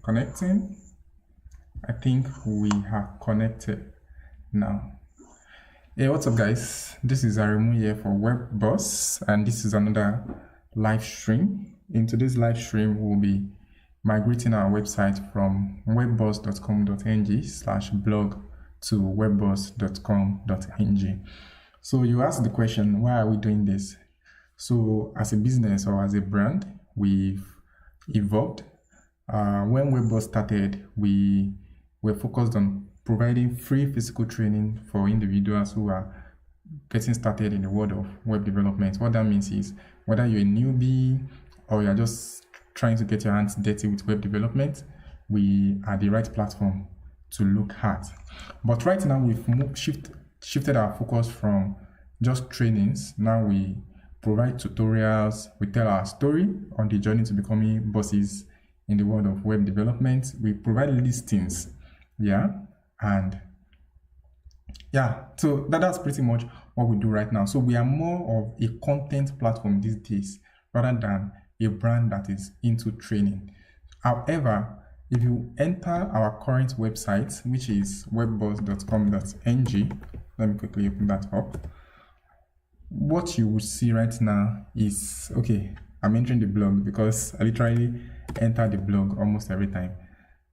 Connecting. I think we are connected now. Hey, what's up, guys? This is Aremu here for WebBoss, and this is another live stream. In today's live stream, we'll be migrating our website from webboss.com.ng/blog to webboss.com.ng. So you ask the question, why are we doing this? So as a business or as a brand, we've evolved. When WebBoss started, we were focused on providing free physical training for individuals who are getting started in the world of web development. What that means is whether you're a newbie or you're just trying to get your hands dirty with web development, we are the right platform to look at. But right now, we've shifted our focus from just trainings. Now we provide tutorials, we tell our story on the journey to becoming bosses in the world of web development. We provide listings, so that's pretty much what we do right now. So we are more of a content platform these days rather than a brand that is into training. However, if you enter our current website, which is webboss.com.ng, let me quickly open that up. What you will see right now is, okay, I'm entering the blog because I literally enter the blog almost every time.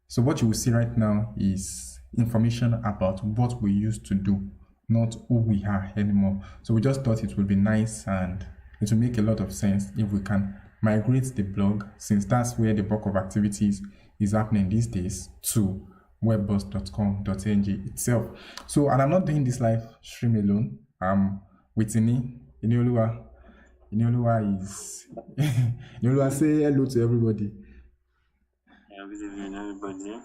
So what you will see right now is information about what we used to do, not who we are anymore. So we just thought it would be nice and it will make a lot of sense if we can migrate the blog, since that's where the bulk of activities is happening these days, to webboss.com.ng itself. So, and I'm not doing this live stream alone. I'm with Ini. Inioluwa is Inioluwa, say hello to everybody. Yeah, good evening, everybody.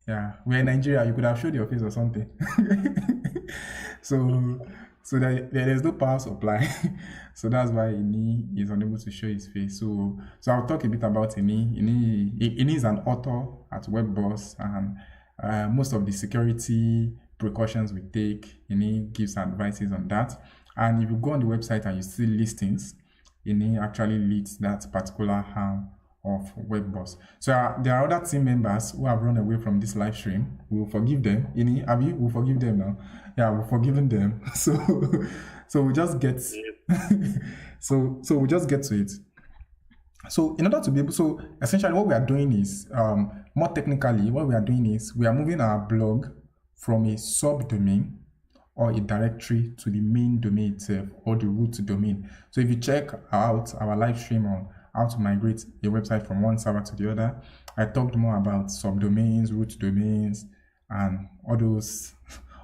Yeah, we're in Nigeria. You could have showed your face or something. So there's no power supply. So that's why Ini is unable to show his face. So I'll talk a bit about Ini. Ini is an author at WebBoss, and most of the security precautions we take, Ini gives advices on that. And if you go on the website and you see listings, Ini actually leads that particular arm of WebBoss. So there are other team members who have run away from this live stream. We will forgive them. Ini, Abi, we'll forgive them now. Yeah, we're forgiving them. So we just get so we just get to it. So in order to be able, so essentially what we are doing is, more technically, what we are doing is we are moving our blog from a subdomain or a directory to the main domain itself, or the root domain. So if you check out our live stream on how to migrate a website from one server to the other, I talked more about subdomains, root domains, and all those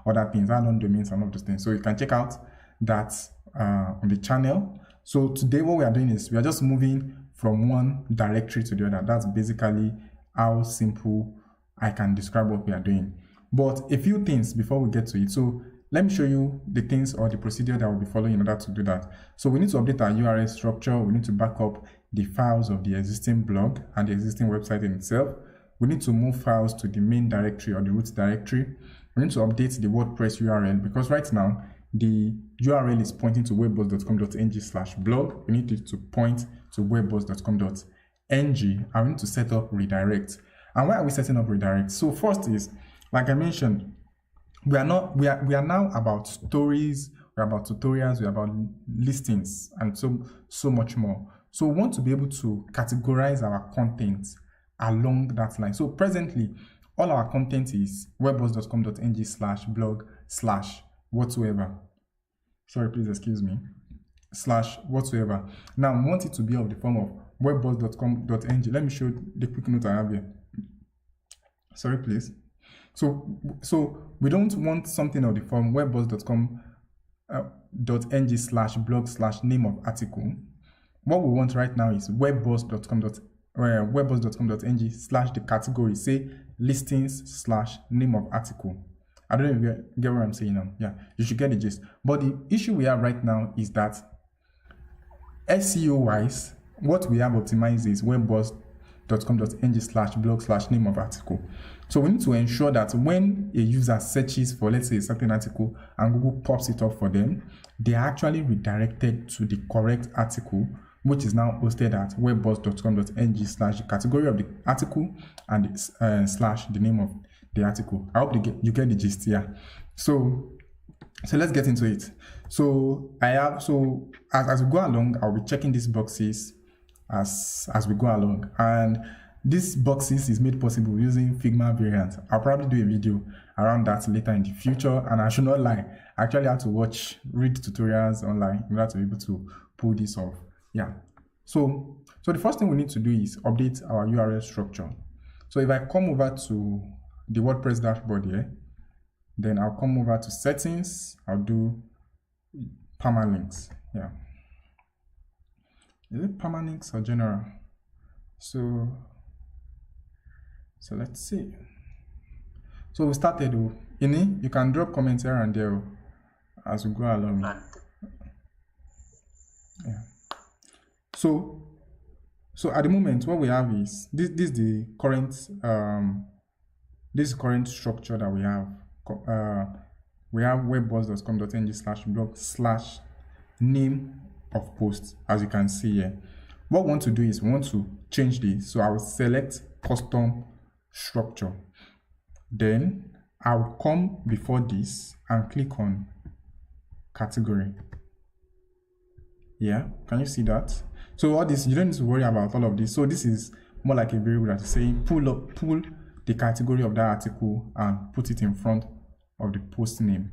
other things, add-on domains and all those things. So you can check out that on the channel. So today what we are doing is we are just moving from one directory to the other. That's basically how simple I can describe what we are doing. But a few things before we get to it. So let me show you the things or the procedure that we'll be following in order to do that. So we need to update our URL structure. We need to back up the files of the existing blog and the existing website in itself. We need to move files to the main directory or the root directory. We need to update the WordPress URL, because right now the URL is pointing to webboss.com.ng/blog. We need it to point to webboss.com.ng, and we need to set up redirect. And why are we setting up redirect? So first is, like I mentioned, we are now about stories, we're about tutorials, we're about listings, and so much more. So we want to be able to categorize our content along that line. So presently, all our content is webboss.com.ng/blog/whatsoever. Sorry, please excuse me. /whatsoever. Now we want it to be of the form of webboss.com.ng. Let me show the quick note I have here. Sorry, please. So we don't want something of the form webboss.com.ng/blog/name of article. What we want right now is webboss.com.ng/ the category, say listings/name of article. I don't know if you get what I'm saying now. Yeah, you should get the gist. But the issue we have right now is that SEO wise, what we have optimized is webboss.com.ng/blog/name of article. So we need to ensure that when a user searches for, let's say, a certain article and Google pops it up for them, they are actually redirected to the correct article which is now hosted at webboss.com.ng slash the category of the article and slash the name of the article. I hope you get the gist here. So let's get into it. So as we go along, I'll be checking these boxes as we go along, and these boxes is made possible using Figma variant. I'll probably do a video around that later in the future, and I should not lie, I actually had to read tutorials online in order to be able to pull this off. Yeah. So the first thing we need to do is update our URL structure. So if I come over to the WordPress dashboard here, then I'll come over to settings, I'll do permalinks. Yeah. Is it permalinks or general? So let's see. So we started. You can drop comments here and there as we go along. Yeah. So at the moment, what we have is this is the current current structure that we have. We have webboss.com.ng/blog/name of post, as you can see here. What we want to do is we want to change this. So I will select custom structure. Then I'll come before this and click on category. Yeah, can you see that? So all this, you don't need to worry about all of this. So this is more like a variable that is saying pull the category of that article and put it in front of the post name.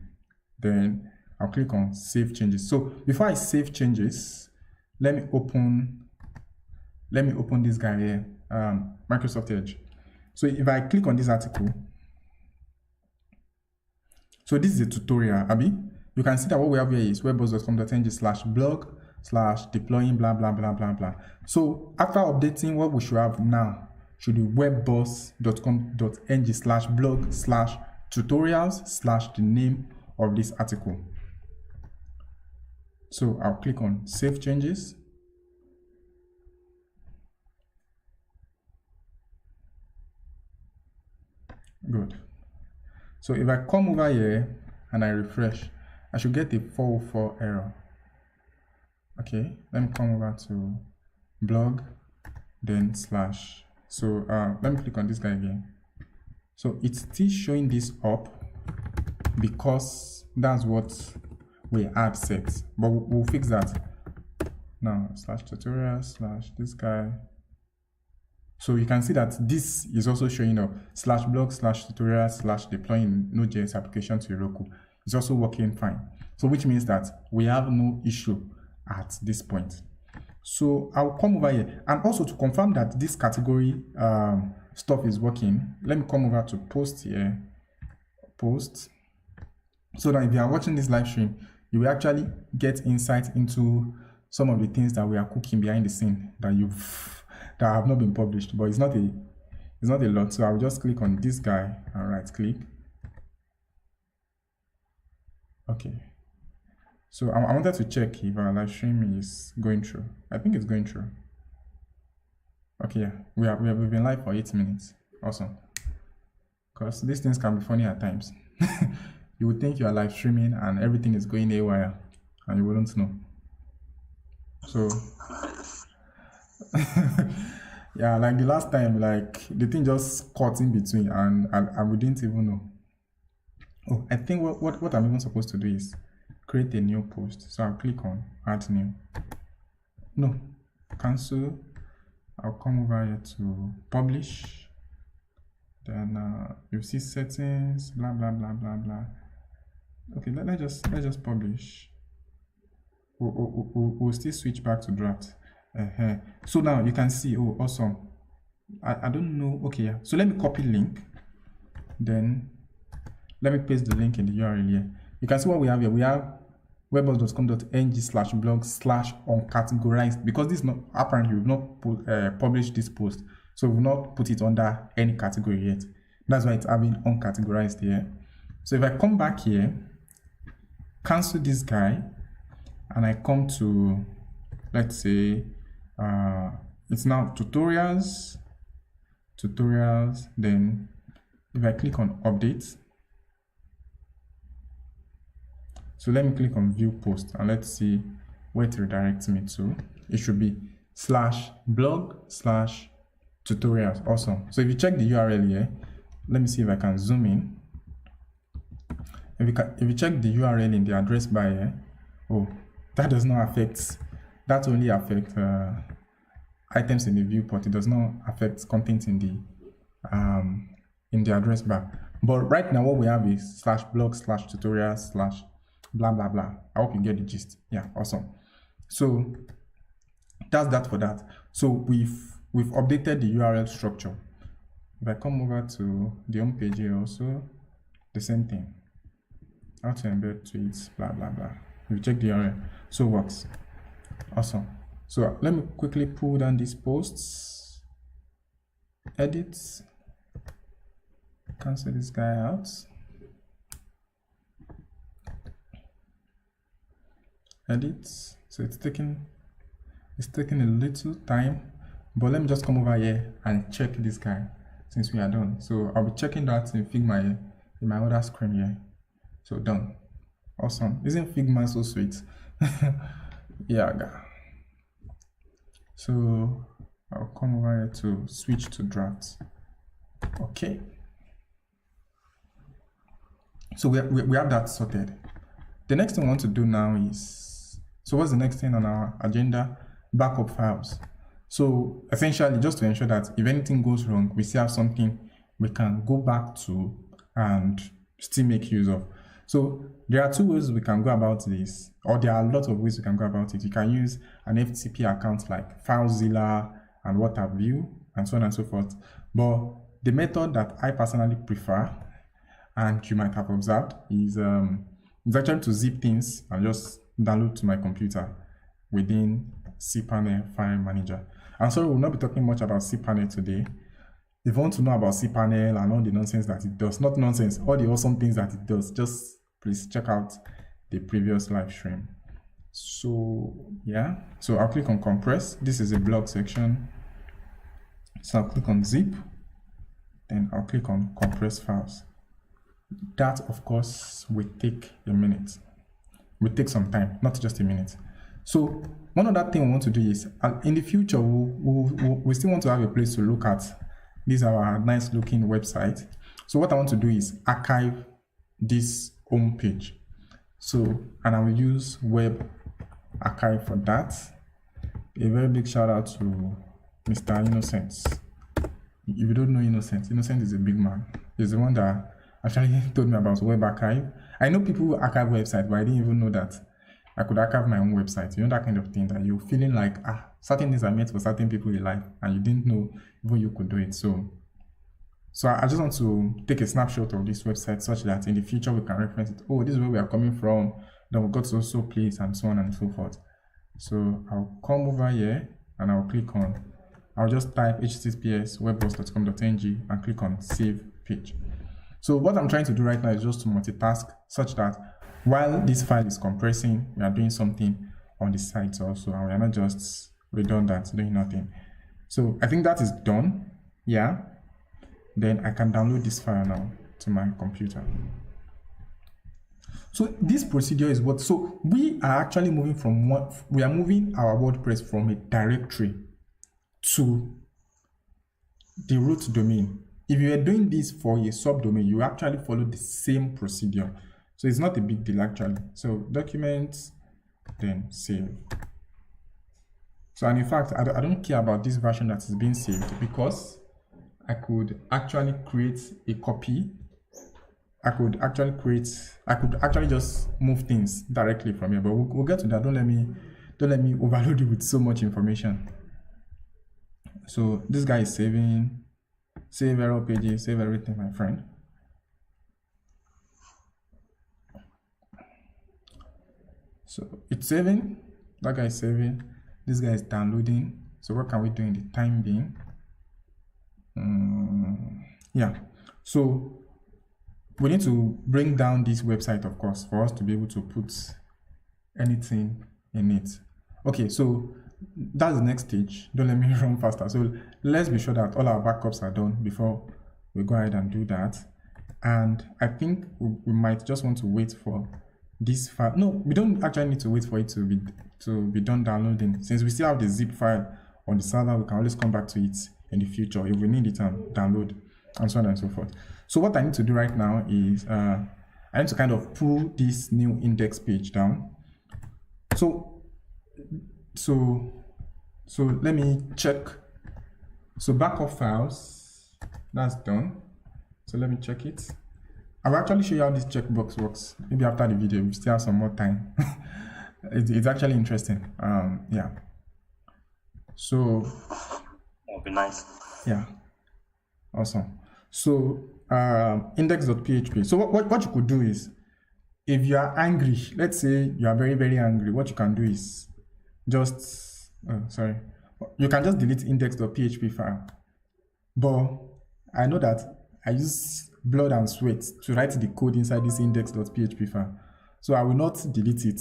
Then I'll click on save changes. So before I save changes, let me open this guy here, Microsoft Edge. So if I click on this article, so this is a tutorial, Abby. You can see that what we have here is webboss.com.ng/blog/deploying blah blah blah blah blah. So after updating, what we should have now should be webboss.com.ng/blog/tutorials/ the name of this article. So I'll click on save changes. Good. So if I come over here and I refresh, I should get a 404 error. Okay, let me come over to blog, then slash. So let me click on this guy again. So it's still showing this up because that's what we had set, but we'll fix that now. /tutorial/ this guy. So you can see that this is also showing up /blog/tutorial/ deploying Node.js application to Heroku. It's also working fine. So which means that we have no issue at this point. So I'll come over here, and also to confirm that this category stuff is working, let me come over to post here, post, so that if you are watching this live stream, you will actually get insight into some of the things that we are cooking behind the scene that have not been published, but it's not a lot. So I'll just click on this guy and right click. Okay. So I wanted to check if our live stream is going through. I think it's going through. Okay, yeah, we've been live for 8 minutes. Awesome. Because these things can be funny at times. You would think you are live streaming and everything is going haywire, and you wouldn't know. So yeah, like the last time, like the thing just caught in between, and we didn't even know. Oh, I think what I'm even supposed to do is create a new post. So I'll click on add new. No, cancel. I'll come over here to publish. Then you see settings, blah blah blah blah blah. Okay, let's just publish. We'll still switch back to draft. So now you can see, oh, awesome. I don't know. Okay, yeah. So let me copy link. Then let me paste the link in the URL here. You can see what we have here. We have webboss.com.ng/blog/uncategorized, because this is not, apparently we've not published this post, so we've not put it under any category yet. That's why it's having uncategorized here. So if I come back here, cancel this guy, and I come to, let's say it's now tutorials. Then if I click on update, so let me click on view post and let's see where it redirects me to. it should be /blog/tutorials. Awesome. So if you check the URL here, let me see if I can zoom in. If you check the URL in the address bar here, oh, that does not affect, that only affects items in the viewport. It does not affect content in the address bar. But right now what we have is /blog/tutorials/ blah blah blah. I hope you get the gist. Yeah, awesome. So that's that for that. So we've updated the URL structure. If I come over to the home page here, also the same thing. How to embed tweets, blah blah blah. If you check the URL, so it works. Awesome. So let me quickly pull down these posts, edit, cancel this guy out. Edit. So it's taking a little time, but let me just come over here and check this guy since we are done. So I'll be checking that in Figma here, in my other screen here. So done. Awesome. Isn't Figma so sweet? Yeah. So I'll come over here to switch to drafts. Okay. So we have that sorted. The next thing I want to do now is, so what's the next thing on our agenda? Backup files. So essentially, just to ensure that if anything goes wrong, we still have something we can go back to and still make use of. So there are two ways we can go about this, or there are a lot of ways we can go about it. You can use an FTP account like FileZilla and what have you, and so on and so forth. But the method that I personally prefer, and you might have observed, is actually to zip things and just download to my computer within cPanel File Manager. I'm sorry, we'll not be talking much about cPanel today. If you want to know about cPanel and all the nonsense that it does, not nonsense, all the awesome things that it does, just please check out the previous live stream. So yeah, so I'll click on compress. This is a blog section. So I'll click on zip, then I'll click on compress files. That of course will take a minute. Will take some time, not just a minute. So one other thing we want to do is, in the future, we still want to have a place to look at. These are our nice looking website. So what I want to do is archive this home page. So, and I will use web archive for that. A very big shout out to Mr. Innocent. If you don't know Innocent, Innocent is a big man. He's the one that actually told me about web archive. I know people who archive websites, but I didn't even know that I could archive my own website. You know, that kind of thing, that you're feeling like, certain things are meant for certain people in life, and you didn't know even you could do it. So I just want to take a snapshot of this website such that in the future we can reference it. Oh, this is where we are coming from. Then we got to also place and so on and so forth. So I'll come over here and I'll click on, I'll just type https://webboss.com.ng and click on save page. So what I'm trying to do right now is just to multitask such that while this file is compressing, we are doing something on the site also, and we are not just redundant, doing nothing. So I think that is done. Yeah. Then I can download this file now to my computer. So this procedure is what, so we are actually moving from what, we are moving our WordPress from a directory to the root domain. If you are doing this for a subdomain, you actually follow the same procedure. So it's not a big deal actually. So documents, then save. So, and in fact, I don't care about this version that is being saved, because I could actually create a copy. I could actually just move things directly from here, but we'll get to that. Don't let me overload you with so much information. So this guy is saving, save error pages, save everything, my friend. So it's saving, that guy is saving, this guy is downloading. So what can we do in the time being? Yeah, so we need to bring down this website, of course, for us to be able to put anything in it. Okay, so that's the next stage. Don't let me run faster. So let's be sure that all our backups are done before we go ahead and do that. And I think we might just want to wait for this file. No, we don't actually need to wait for it to be done downloading. Since we still have the zip file on the server, we can always come back to it in the future if we need it and download and so on and so forth. So what I need to do right now is I need to kind of pull this new index page down. So let me check. So backup files, that's done. So let me check it. I'll actually show you how this checkbox works. Maybe after the video, we still have some more time. It's actually interesting. Yeah. So That'd be nice. yeah, awesome. So index.php. So what you could do is, if you are angry, let's say you are very, very angry, what you can do is just you can just delete index.php file. But I know that I use blood and sweat to write the code inside this index.php file, so I will not delete it.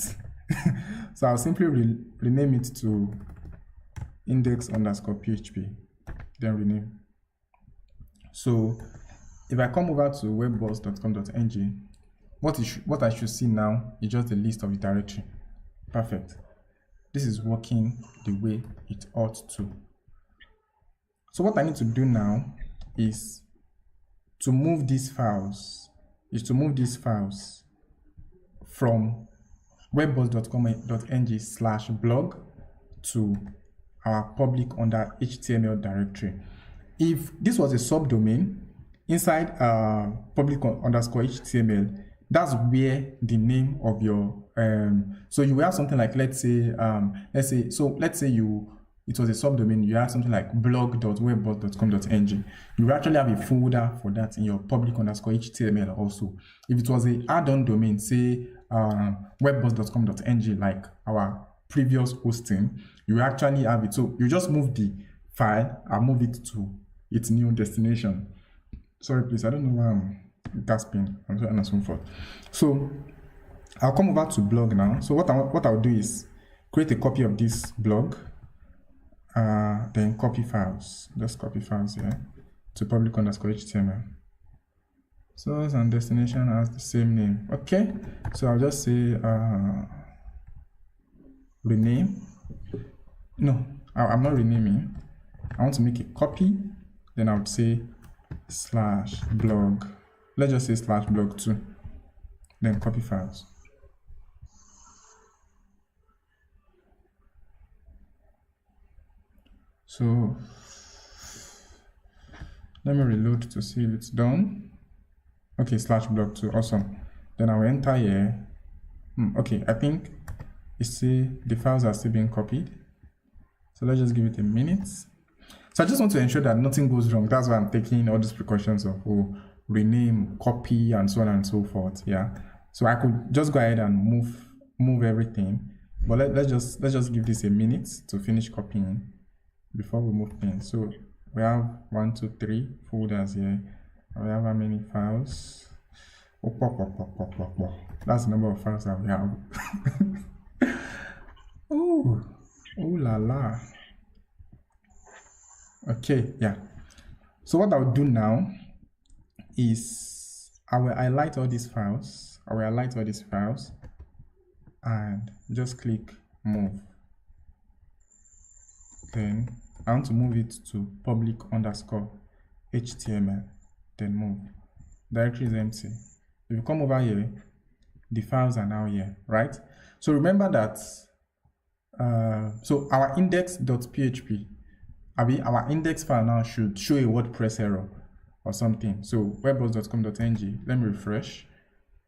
So I'll simply rename it to index_php, then rename. So if I come over to webboss.com.ng, what I should see now is just the list of the directory. Perfect. This is working the way it ought to. So what I need to do now is to move these files, from webboss.com.ng/blog to our public under HTML directory. If this was a subdomain inside public_HTML, that's where the name of your so you will have something like, let's say it was a subdomain, you have something like blog.webboss.com.ng. You will actually have a folder for that in your public_HTML also. If it was a add-on domain, say webboss.com.ng, like our previous hosting, you actually have it. So you just move the file and move it to its new destination. Sorry, please, I don't know why I'm gasping and so on and so forth. So I'll come over to blog now. So what I'll do is create a copy of this blog, then copy files. Just copy files here to public_HTML. Source and destination has the same name. Okay, so I'll just say rename. No, I'm not renaming. I want to make a copy. Then I would say /blog. Let's just say /blog2. Then copy files. So let me reload to see if it's done. Okay, /blog2, awesome. Then I will enter here. Okay, I think you see the files are still being copied. So let's just give it a minute. So I just want to ensure that nothing goes wrong. That's why I'm taking all these precautions of rename, copy, and so on and so forth. Yeah. So I could just go ahead and move everything. But let's just give this a minute to finish copying before we move things. So we have 1, 2, 3 folders here. We have how many files? That's the number of files that we have. Oh la la. Okay, yeah. So what I'll do now is I will highlight all these files. And just click move. Then I want to move it to public_HTML. Then move. Directory is empty. If you come over here, the files are now here, right? So remember that so our index.php, our index file now should show a WordPress error or something. So webboss.com.ng, let me refresh.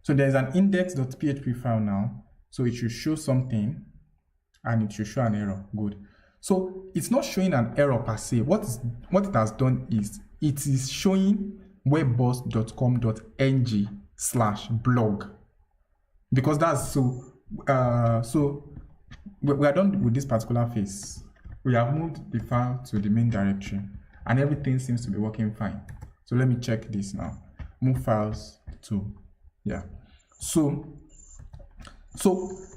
So there's an index.php file now, so it should show something and it should show an error. Good. So it's not showing an error per se. What it has done is it is showing webboss.com.ng/blog, because that's so we are done with this particular phase. We have moved the file to the main directory and everything seems to be working fine. So let me check this now. Move files to, yeah. So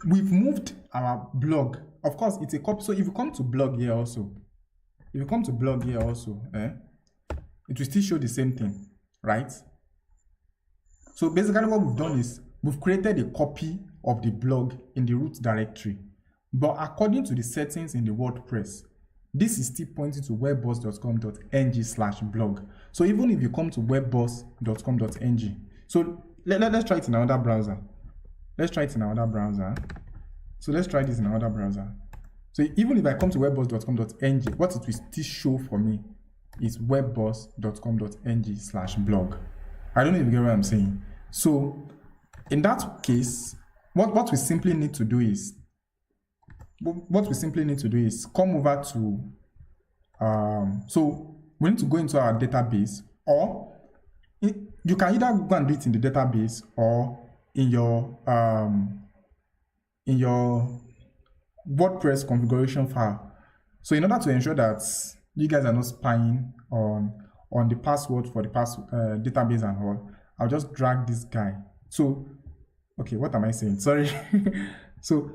we've moved our blog. Of course, it's a copy. So if you come to blog here also, it will still show the same thing, right? So basically what we've done is we've created a copy of the blog in the root directory. But according to the settings in the WordPress, this is still pointing to webboss.com.ng/blog. So even if you come to webboss.com.ng, so let's try it in another browser. Let's try it in another browser. So let's try this in another browser. So even if I come to webboss.com.ng, what it will still show for me is webboss.com.ng/blog. I don't know if you get what I'm saying. So in that case, what we simply need to do is come over to so we need to go into our database, or you can either go and do it in the database or in your WordPress configuration file. So in order to ensure that you guys are not spying on the password for the database and all, I'll just drag this guy. So okay, what am I saying? Sorry. So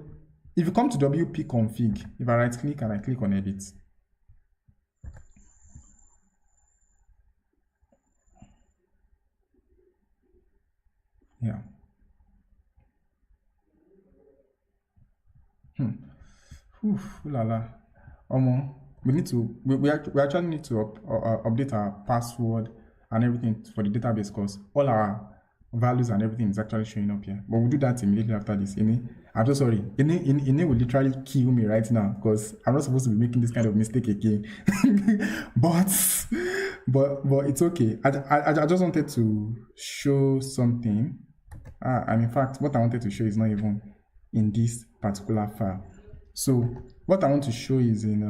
if you come to WP config, if I right click and I click on edit, yeah. We actually need to update our password and everything for the database, because all our values and everything is actually showing up here. But we'll do that immediately after this. I'm so sorry. Ine will literally kill me right now, because I'm not supposed to be making this kind of mistake again. but it's okay. I just wanted to show something. And in fact, what I wanted to show is not even in this particular file. So what I want to show is in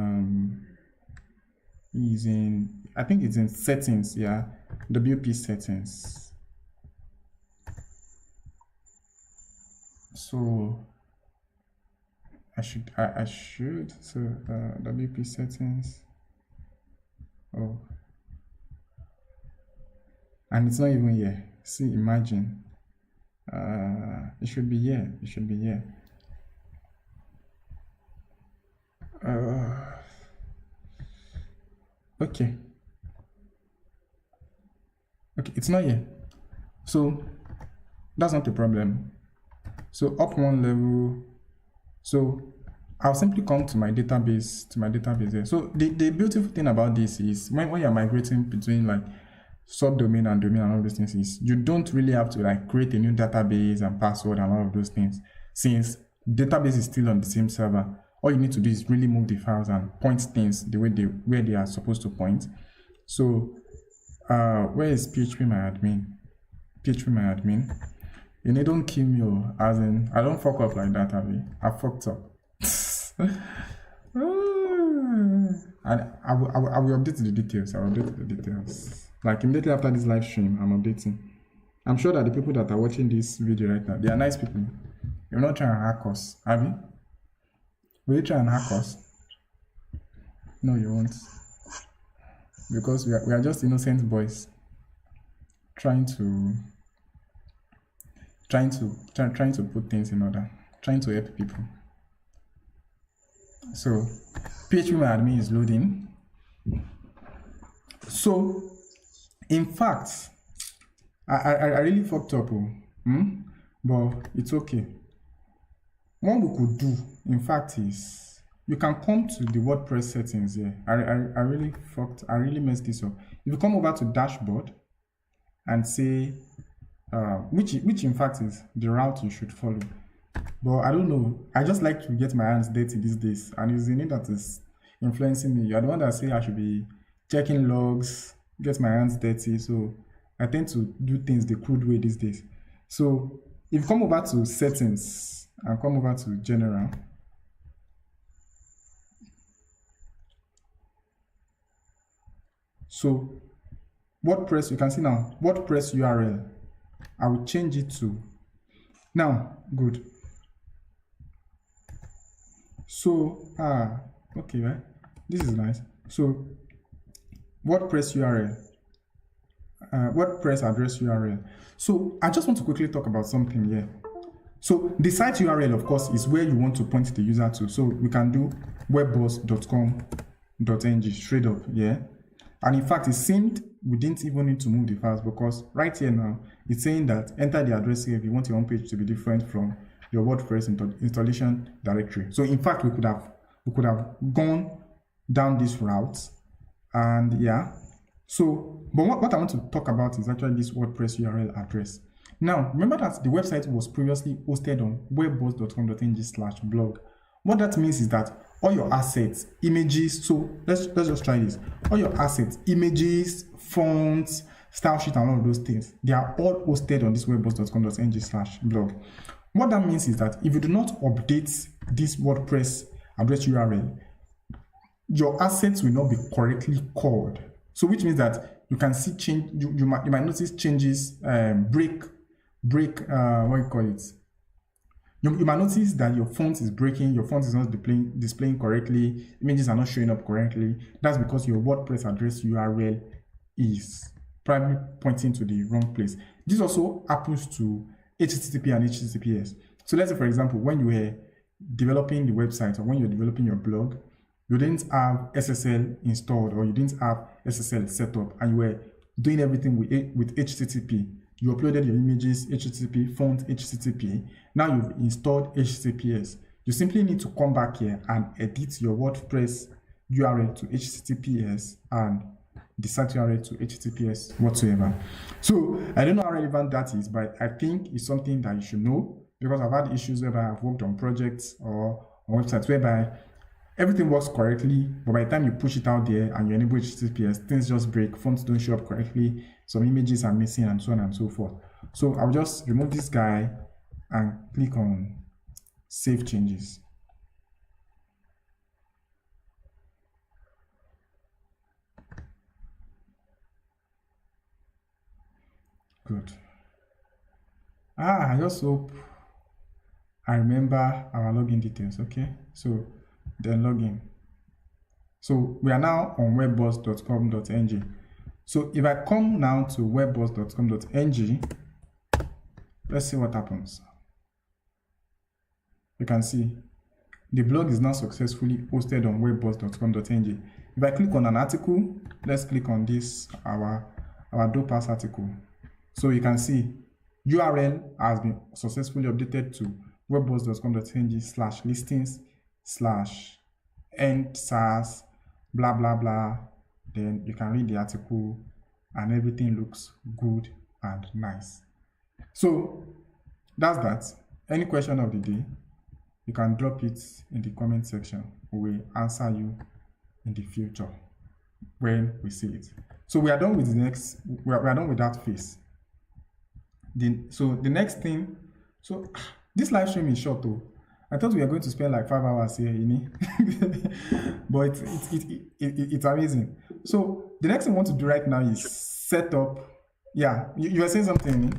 I think it's in settings, yeah, WP settings. So I should so WP settings. Oh, and it's not even here. See, imagine. It should be here. Okay, it's not here, so that's not a problem. So up one level, so I'll simply come to my database here. So the beautiful thing about this is when you're migrating between like subdomain and domain and all those things, is you don't really have to like create a new database and password and all of those things, since database is still on the same server. All you need to do is really move the files and point things the way where they are supposed to point. So where is PHP my admin? Don't kill me, as in I don't fuck up like that, Abby. I fucked up. And I will update the details. Like immediately after this live stream, I'm updating. I'm sure that the people that are watching this video right now, they are nice people. You're not trying to hack us, Abby. Will you try and hack us? No, you won't. Because we are just innocent boys trying to put things in order, trying to help people. So PHP my admin is loading. So in fact, I really fucked up, but it's okay. What we could do, in fact, is you can come to the WordPress settings here. I really messed this up. If you come over to dashboard and say which in fact is the route you should follow, but I don't know, I just like to get my hands dirty these days, and it's in it that is influencing me. You're the one that say I should be checking logs, get my hands dirty, so I tend to do things the crude way these days. So if you come over to settings and come over to general, so WordPress, you can see now WordPress URL. I will change it to now. Good. So okay, right? This is nice. So WordPress URL, WordPress address URL. So I just want to quickly talk about something here. So the site URL, of course, is where you want to point the user to. So we can do webboss.com.ng straight up, yeah. And in fact, it seemed we didn't even need to move the files, because right here now, it's saying that enter the address here if you want your home page to be different from your WordPress installation directory. So in fact, we could have gone down this route, and yeah. So, but what I want to talk about is actually this WordPress URL address. Now, remember that the website was previously hosted on webboss.com.ng/blog. What that means is that all your assets, images, so let's just try this. All your assets, images, fonts, style sheet, and all of those things, they are all hosted on this webboss.com.ng/blog. What that means is that if you do not update this WordPress address URL, your assets will not be correctly called. So which means that you can see change, you might notice changes, what do you call it? You might notice that your font is breaking, your font is not displaying correctly, images are not showing up correctly. That's because your WordPress address URL is probably pointing to the wrong place. This also happens to HTTP and HTTPS. So let's say, for example, when you were developing the website or when you're developing your blog, you didn't have SSL installed or you didn't have SSL set up, and you were doing everything with HTTP. You uploaded your images, HTTP, font, HTTP. Now you've installed HTTPS. You simply need to come back here and edit your WordPress URL to HTTPS and the site URL to HTTPS whatsoever. So I don't know how relevant that is, but I think it's something that you should know, because I've had issues whereby I've worked on projects or on websites whereby everything works correctly, but by the time you push it out there and you enable HTTPS, things just break, fonts don't show up correctly, some images are missing, and so on and so forth. So I'll just remove this guy and click on Save Changes. Good. I just hope I remember our login details. Okay, so then login. So we are now on webboss.com.ng. So if I come now to webboss.com.ng, let's see what happens. You can see the blog is now successfully hosted on webboss.com.ng. If I click on an article, let's click on this, our DoPass article. So you can see URL has been successfully updated to webboss.com.ng/listings/end/SARS blah blah blah. Then you can read the article and everything looks good and nice. So that's that. Any question of the day, you can drop it in the comment section. We will answer you in the future when we see it. So we are done with the next, we are done with that phase. So the next thing, so this live stream is short though. I thought we were going to spend like 5 hours here, you know? But it's amazing. So the next thing I want to do right now is set up. Yeah, you were saying something,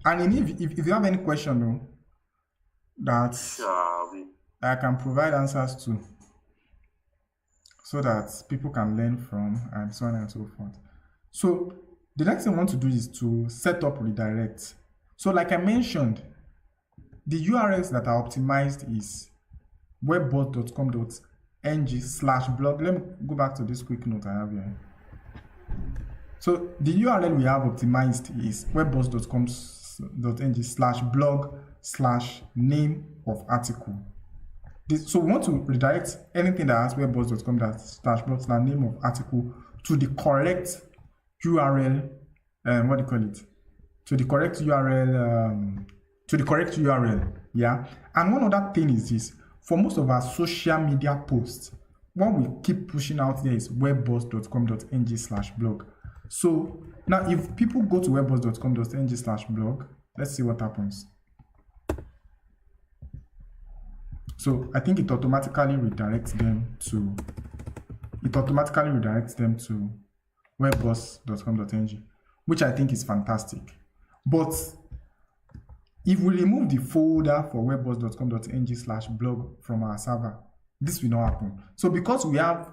and if you have any question though, that I can provide answers to, so that people can learn from, and so on and so forth. So the next thing I want to do is to set up redirect. So like I mentioned, the URLs that are optimized is webboss.com.ng/blog. Let me go back to this quick note I have here. So the URL we have optimized is webboss.com.ng/blog/name of article. So we want to redirect anything that has webboss.com/blog/name of article to the correct URL, what do you call it? To the correct URL, yeah. And one other thing is this: for most of our social media posts, what we keep pushing out there is webboss.com.ng/blog. So now, if people go to webboss.com.ng/blog, let's see what happens. So I think it automatically redirects them to webboss.com.ng, which I think is fantastic. But if we remove the folder for webboss.com.ng/blog from our server, this will not happen. So because we have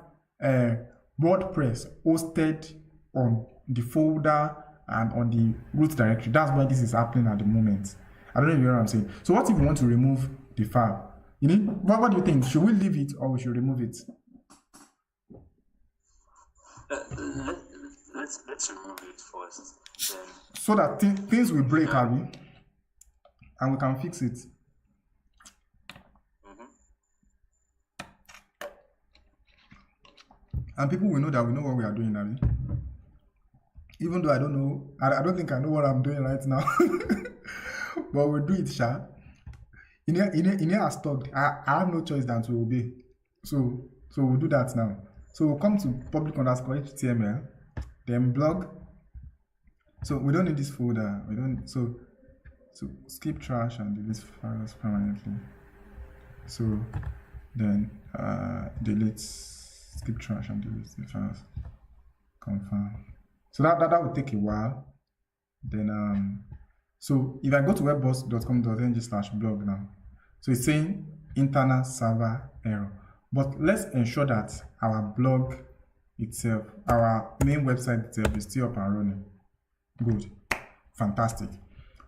WordPress hosted on the folder and on the root directory, that's why this is happening at the moment. I don't know if you know what I'm saying. So what if we want to remove the file? What do you think? Should we leave it or we should remove it? Let's remove it first. Then so that things will break, Abby, and we can fix it. And people will know that we know what we are doing now. Even though I don't know, I don't think I know what I'm doing right now. But we'll do it, Sha. In here as talked, I have no choice than to obey. So we'll do that now. So we'll come to public_HTML, then blog. So we don't need this folder. We don't. So skip trash and delete files permanently. So then delete, skip trash and delete the files. Confirm. So that will take a while. Then so if I go to webboss.com.ng/blog now, so it's saying internal server error. But let's ensure that our blog itself, our main website itself, is still up and running. Good, fantastic.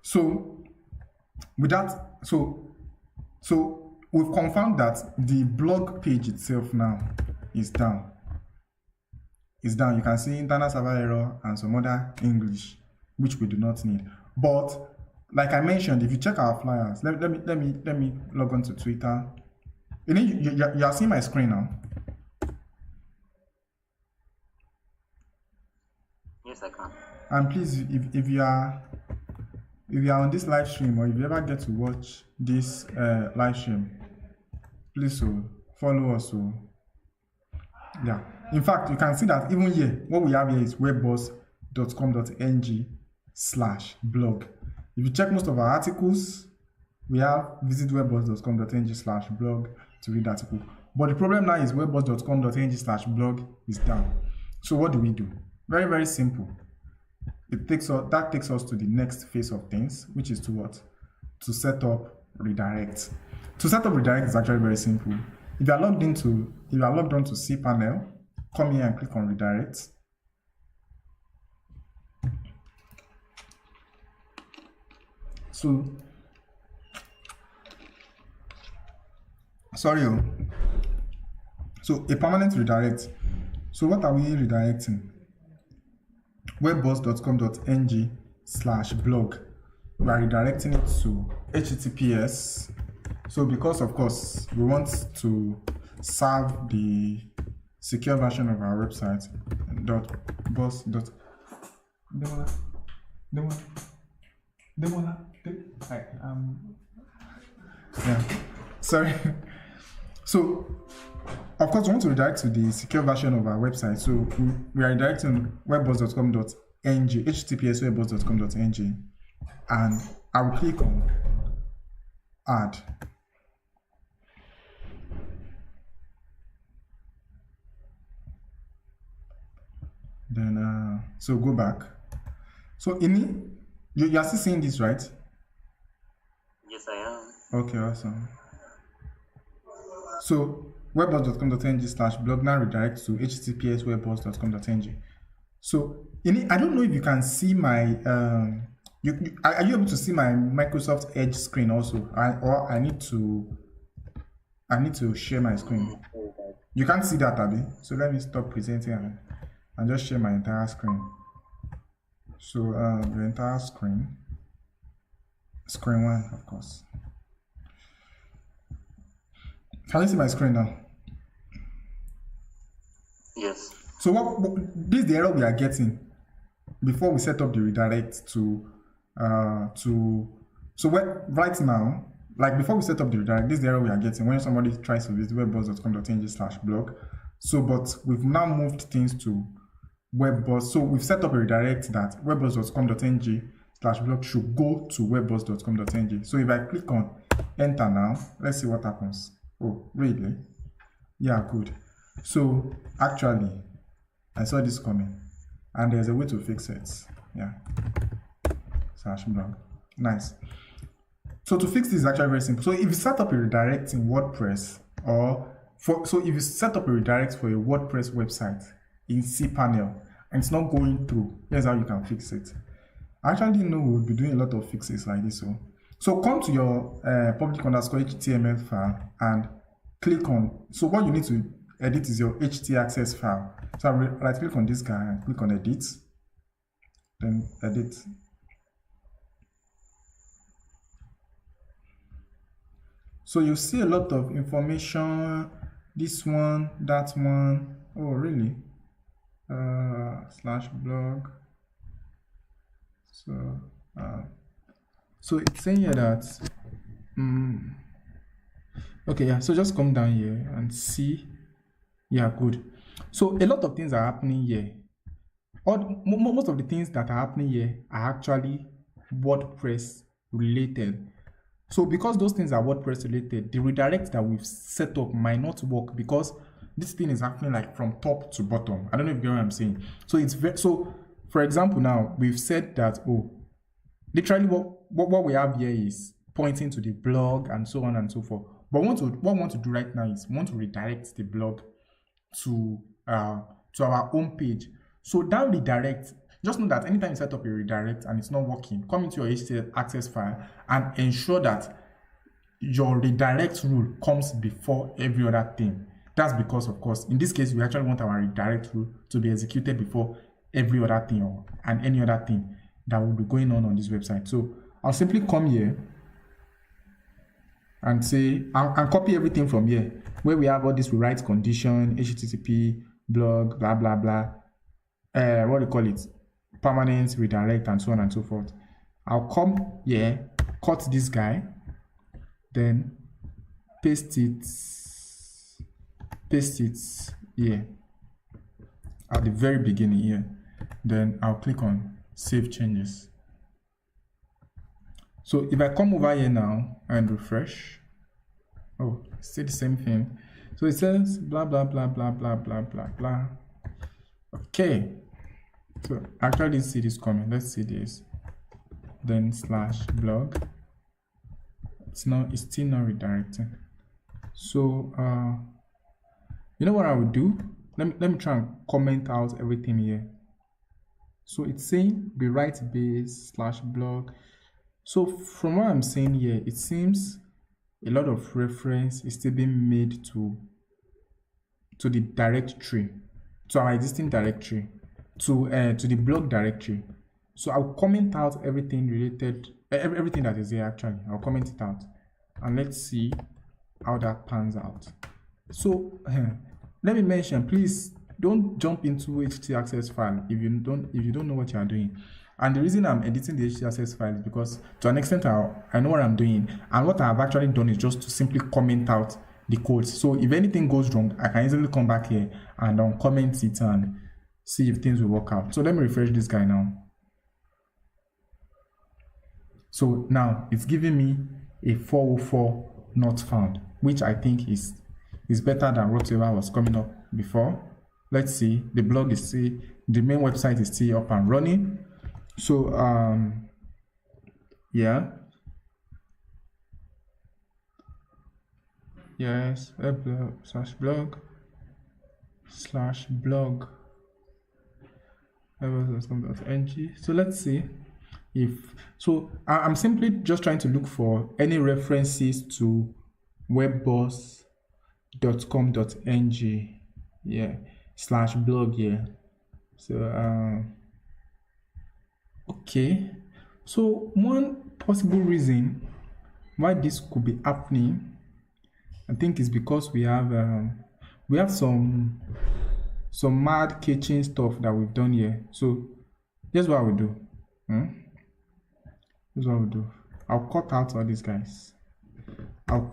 So with that, so we've confirmed that the blog page itself now is down. It's down. You can see internal server error and some other English, which we do not need. But like I mentioned, if you check our flyers, let me log on to Twitter. You are seeing my screen now. Yes, I can. And please, if you are on this live stream, or if you ever get to watch this live stream, please follow us. Yeah. In fact, you can see that even here, what we have here is webboss.com.ng/blog. If you check most of our articles, we have visit webboss.com.ng/blog to read the article. But the problem now is webboss.com.ng/blog is down. So what do? Very, very simple. That takes us to the next phase of things, which is to what? To set up redirect. To set up redirect is actually very simple. If you are logged on to cPanel, come here and click on redirect. So a permanent redirect. So what are we redirecting? webboss.com.ng/blog. We are redirecting it to HTTPS. So because of course we want to serve the secure version of our website .boss. Yeah, sorry. So of course we want to redirect to the secure version of our website. So we are redirecting webboss.com.ng, https webboss.com.ng, and I will click on add. Then so go back. So you are still seeing this, right? Yes, I am. Okay, awesome. So webboss.com.ng/blog now redirects to https webboss.com.ng. So I don't know if you can see my are you able to see my Microsoft Edge screen also? Or I need to share my screen. You can't see that, Abby. So let me stop presenting and just share my entire screen. So the entire screen 1, of course. Can you see my screen now? Yes. So this is the error we are getting before we set up the redirect right now, like before we set up the redirect, this is the error we are getting when somebody tries to visit webboss.com.ng/blog. So but we've now moved things to webboss. So we've set up a redirect that webboss.com.ng/blog should go to webboss.com.ng. So if I click on enter now, let's see what happens. Oh, really? Yeah, good. So actually, I saw this coming, and there's a way to fix it. Yeah. /blog. Nice. So to fix this is actually very simple. So if you set up a redirect in WordPress, if you set up a redirect for a WordPress website in cPanel and it's not going through, here's how you can fix it. I actually didn't know we'll be doing a lot of fixes like this. So come to your public_HTML file and click on. So what you need to edit is your htaccess file. So I right click on this guy and click on edit, then edit. So you see a lot of information, this one, that one. Oh, really? slash blog. So it's saying here that okay, yeah, so just come down here and see. Yeah, good. So a lot of things are happening here. Most of the things that are happening here are actually WordPress related. So because those things are WordPress related, the redirect that we've set up might not work because this thing is happening like from top to bottom. I don't know if you get what I'm saying. So it's so for example, now we've said that literally what we have here is pointing to the blog and so on and so forth. But what we want to do right now is we want to redirect the blog to our home page. So that redirect, just know that anytime you set up a redirect and it's not working, come into your HTTP access file and ensure that your redirect rule comes before every other thing. That's because, of course, in this case, we actually want our redirect rule to be executed before every other thing and any other thing that will be going on this website. So I'll simply come here and say, and copy everything from here, where we have all this rewrite condition, HTTP, blog, blah, blah, blah. What do you call it? Permanent, redirect, and so on and so forth. I'll come here, cut this guy, then paste it here at the very beginning here. Then I'll click on save changes. So if I come over here now and refresh, still the same thing. So it says blah blah blah blah blah blah blah blah. Okay, so I actually didn't see this comment. Let's see this. Then slash blog. It's still not redirecting. So you know what I would do? Let me try and comment out everything here. So it's saying rewrite base slash blog. So from what I'm saying here, it seems a lot of reference is still being made to the directory, to our existing directory, to the blog directory. So I'll comment out everything related, everything that is here actually. I'll comment it out, and let's see how that pans out. So let me mention, please don't jump into HT access file if you don't know what you are doing. And the reason I'm editing the HT access file is because to an extent I know what I'm doing, and what I've actually done is just to simply comment out the codes. So if anything goes wrong, I can easily come back here and comment it and see if things will work out. So let me refresh this guy now. So now it's giving me a 404 not found, which I think is better than whatever was coming up before. Let's see, the blog is still, the main website is still up and running. So yeah, yes, blog slash blog ng. So let's see if, so I'm simply just trying to look for any references to webboss.com.ng, yeah, slash blog here. So okay, so one possible reason why this could be happening, I think, is because we have some mad catching stuff that we've done here. So here's what I will do. Here's what I will do. I'll cut out all these guys. I'm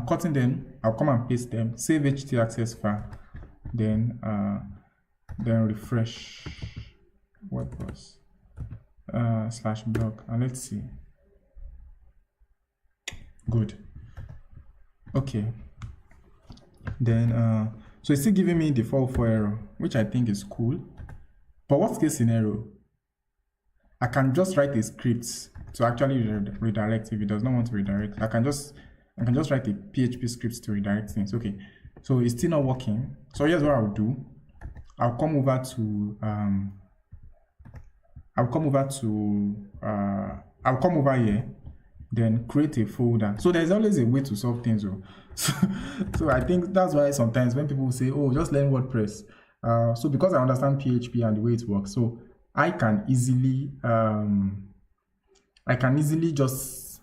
cutting them. I'll come and paste them. Save HT access file. Then refresh WordPress slash blog, and let's see. Good. Okay. Then so it's still giving me the 404 error, which I think is cool. But worst case scenario, I can just write a script to actually redirect if it does not want to redirect. I can just write a PHP script to redirect things. Okay, so it's still not working. So here's what I'll do. I'll come over here, then create a folder. So there's always a way to solve things. So I think that's why sometimes when people say, oh, just learn WordPress. So because I understand PHP and the way it works, so I can easily just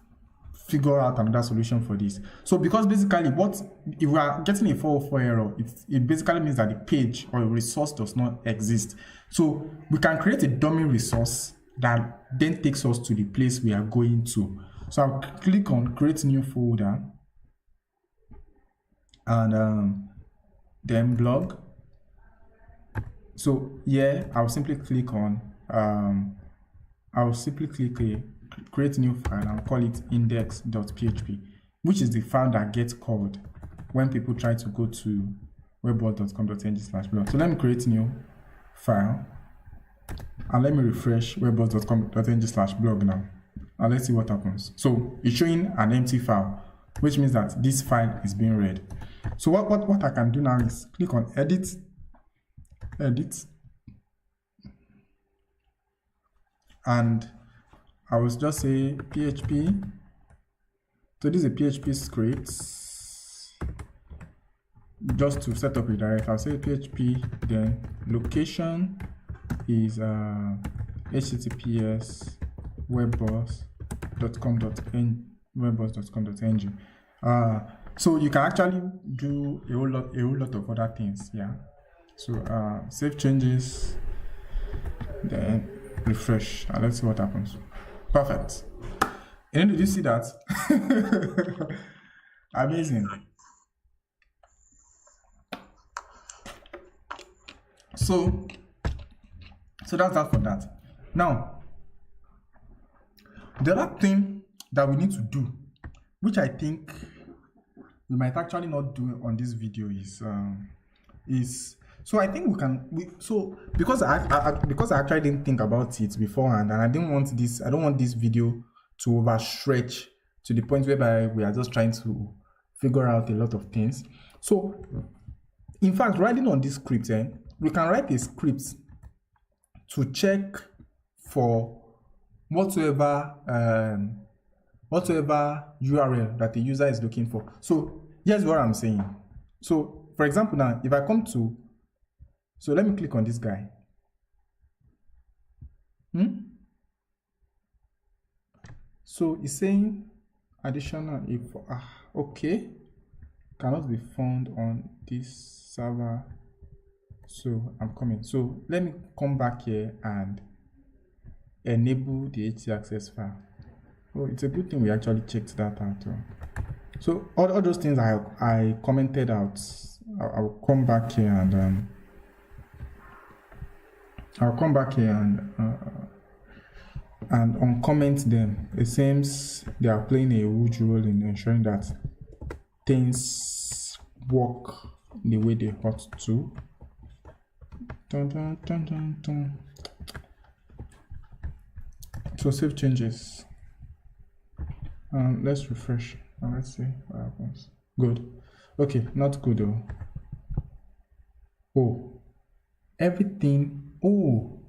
figure out another solution for this. So because basically if we are getting a 404 error, it basically means that the page or a resource does not exist. So we can create a dummy resource that then takes us to the place we are going to. So I'll click on create new folder and then blog. So here I'll simply click on create new file and call it index.php, which is the file that gets called when people try to go to webboss.com.ng/blog. So let me create new file and let me refresh webboss.com.ng/blog now, and let's see what happens. So it's showing an empty file, which means that this file is being read. So what I can do now is click on edit, and I will just say PHP. So this is a PHP script. Just to set up a direct, I'll say PHP, then location is https webboss.com.ng. So you can actually do a whole lot of other things. Yeah. So save changes, then refresh, and let's see what happens. Perfect. And did you see that? Amazing. So that's that for that. Now, the other thing that we need to do, which I think we might actually not do on this video, is so I think because I actually didn't think about it beforehand, and I don't want this video to overstretch to the point whereby we are just trying to figure out a lot of things. So in fact, writing on this script, we can write a script to check for whatsoever URL that the user is looking for. So here's what I'm saying. So for example, now if I come to, so let me click on this guy. So it's saying additional info. Okay, cannot be found on this server. So I'm coming. So let me come back here and enable the htaccess file. Oh, it's a good thing we actually checked that out. So all those things I commented out, I'll come back here and uncomment them. It seems they are playing a huge role in ensuring that things work the way they ought to. So save changes. Let's refresh and let's see what happens. Good. Okay, not good though. Oh, everything. Oh,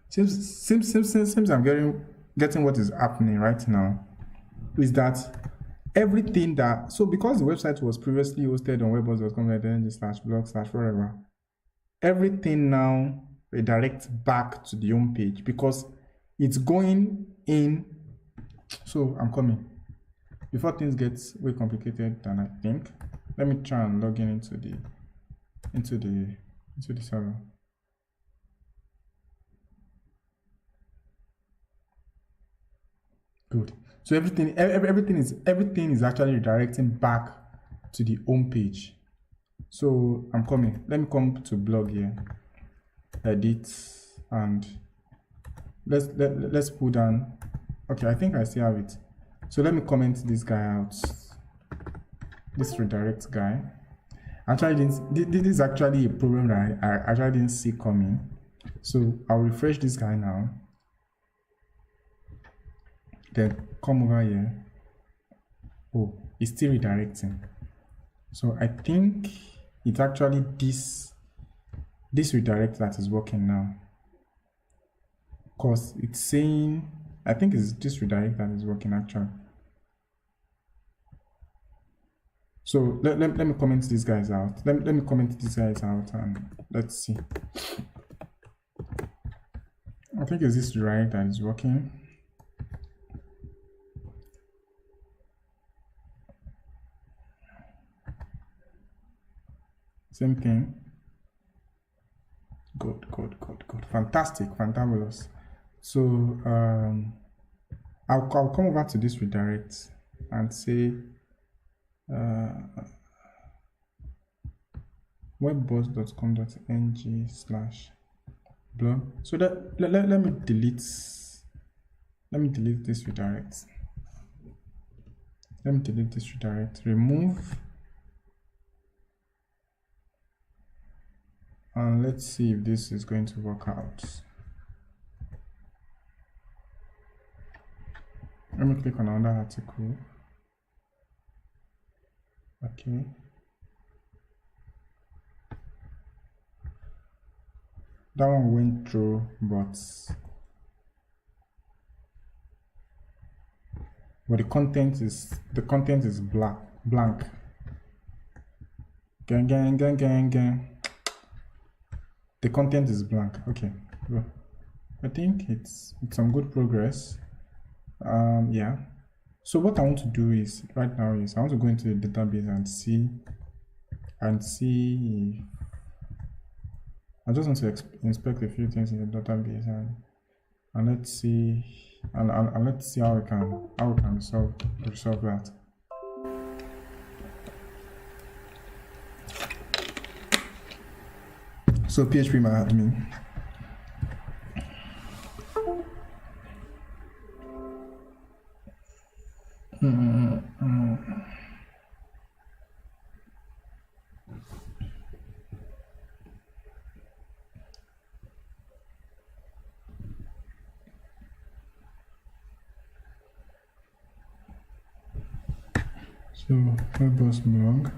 Seems I'm getting what is happening right now. Is that everything that, so because the website was previously hosted on webboss.com.ng/blog/whatever, everything now redirects back to the home page because it's going in. So I'm coming. Before things get way complicated than I think, let me try and log in into the server. Good. So everything is actually redirecting back to the home page. So I'm coming. Let me come to blog here. Edit, and let's pull down. Okay, I think I still have it. So let me comment this guy out. This redirect guy. Actually, this is actually a problem that I actually didn't see coming. So I'll refresh this guy now. Then come over here. Oh, it's still redirecting. So I think it's actually this redirect that is working now. Because it's saying, I think it's this redirect that is working actually. So let me comment these guys out. Let me comment these guys out and let's see. I think it's this redirect that is working. Same thing. Good. Fantastic, fantabulous. So I'll come over to this redirect and say webboss.com.ng/blog. So that let me delete this redirect. Let me delete this redirect. Remove. And let's see if this is going to work out. Let me click on another article. Okay. That one went through, but the content is blank. Gang. The content is blank. Okay, well, I think it's some good progress. Yeah. So what I want to do is right now is I want to go into the database and see. I just want to inspect a few things in the database and let's see and let's see how we can resolve that. So PHP my admin. So WordPress blog.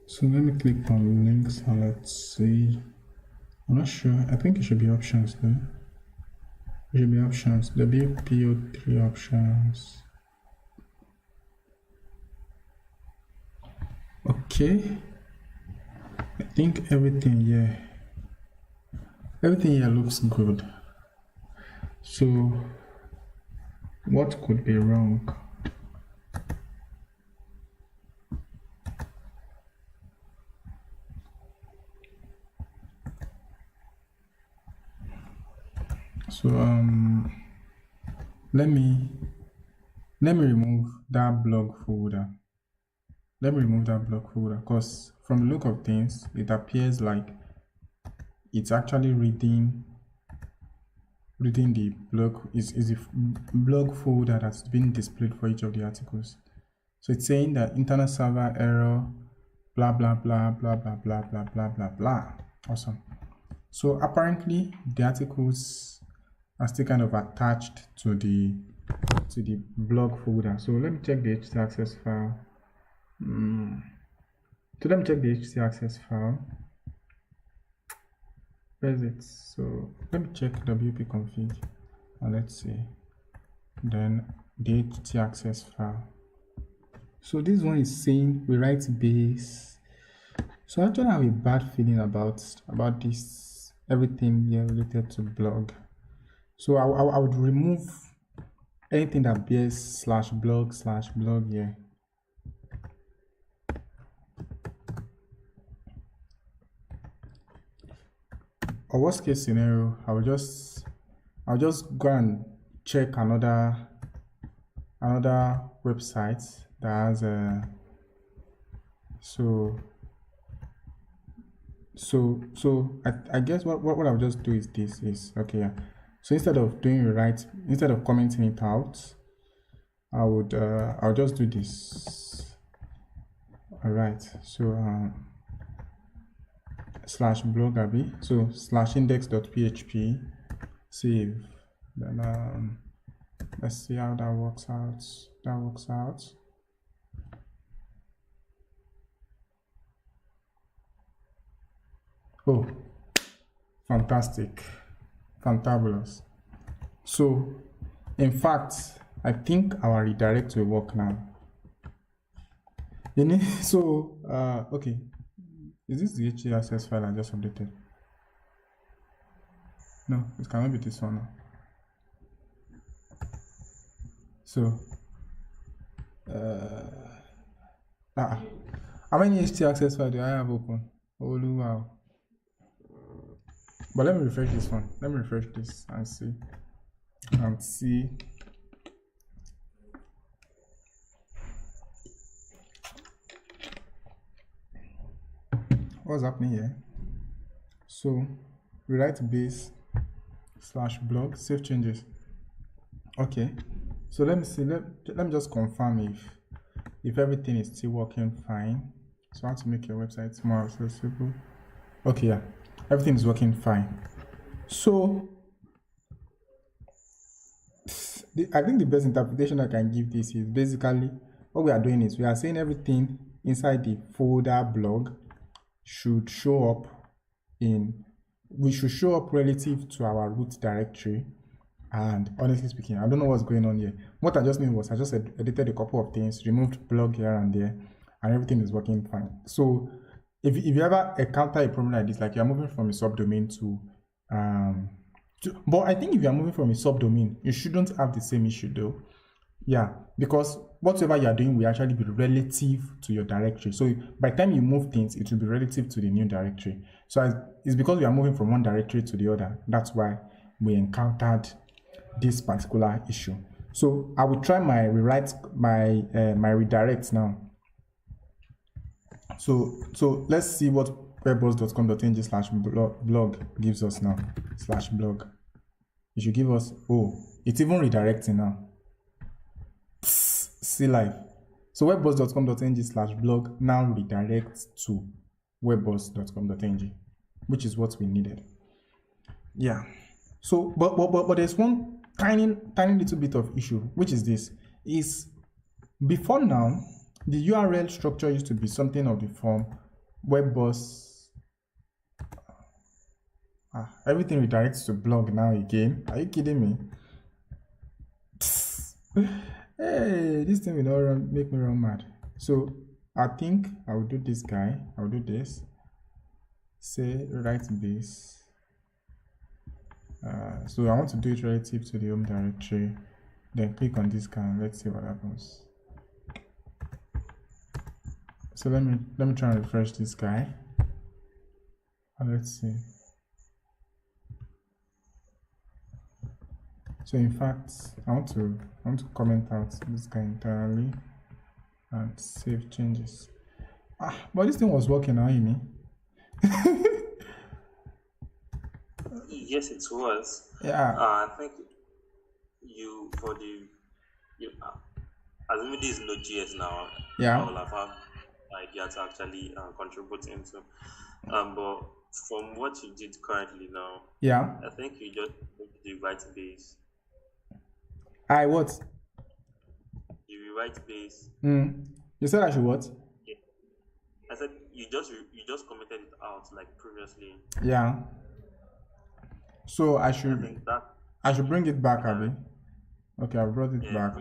So let me click on links and let's see. I'm not sure. I think it should be options though. It should be options. The BPO3 options. Okay. I think everything here looks good. So what could be wrong? So let me remove that blog folder. Let me remove that blog folder because from the look of things, it appears like it's actually reading the blog is a blog folder that's been displayed for each of the articles. So it's saying that internet server error, blah blah blah blah blah blah blah blah blah blah. Awesome. So apparently the articles are still kind of attached to the blog folder. So let me check the htaccess file. So let me check the htaccess file. Where is it? So let me check wp config and let's see. Then the htaccess file. So this one is saying rewrite base. So I actually have a bad feeling about this, everything here related to blog. So I would remove anything that bears /blog here. Or worst case scenario, I'll just go and check another website that has a so I guess what I'll just do is this is okay. Yeah. So instead of commenting it out, I'll just do this. All right. So /blog abi. So /index.php save. Then let's see how that works out. Oh, fantastic. Fantabulous. So in fact, I think our redirect will work now. So okay, Is this the htaccess file I just updated? No, it cannot be this one now. So, how many htaccess file do I have open? Oh wow. But let me refresh this one. Let me refresh this and see. What's happening here? So, rewrite base /blog, save changes. Okay. So let me see. Let me just confirm if everything is still working fine. So how to make your website more accessible. Okay, yeah, everything is working fine. So I think the best interpretation I can give this is basically what we are doing is we are saying everything inside the folder blog should show up relative to our root directory. And honestly speaking, I don't know what's going on here. What I just knew was I just edited a couple of things, removed blog here and there, and everything is working fine. So if you ever encounter a problem like this, like you're moving from a subdomain but I think if you're moving from a subdomain, you shouldn't have the same issue though. Yeah, because whatever you're doing will actually be relative to your directory. So by the time you move things, it will be relative to the new directory. So it's because we are moving from one directory to the other. That's why we encountered this particular issue. So I will try my redirects now. So let's see what webboss.com.ng/blog gives us now. /blog. It should give us, it's even redirecting now. See live. So webboss.com.ng/blog now redirects to webboss.com.ng, which is what we needed. Yeah. So, but there's one tiny little bit of issue, which is this: is before now the URL structure used to be something of the form webboss. Everything redirects to blog now again. Are you kidding me? Hey, this thing will not make me run mad. So I think I will do this guy. I will do this. Say write this. So I want to do it relative to the home directory. Then click on this guy and let's see what happens. So let me try and refresh this guy. And let's see. So in fact, I want to comment out this guy entirely and save changes. But this thing was working now, Amy. Yes, it was. Yeah. I think assuming this is Node.js now, Yeah. I will have had an idea to actually contribute into. But from what you did currently now, Yeah. I think you just rewrite base. What? You rewrite base. You said I should what? Yeah. I said you just commented it out like previously. Yeah. So I should bring it back, Abby. Okay, I brought it back.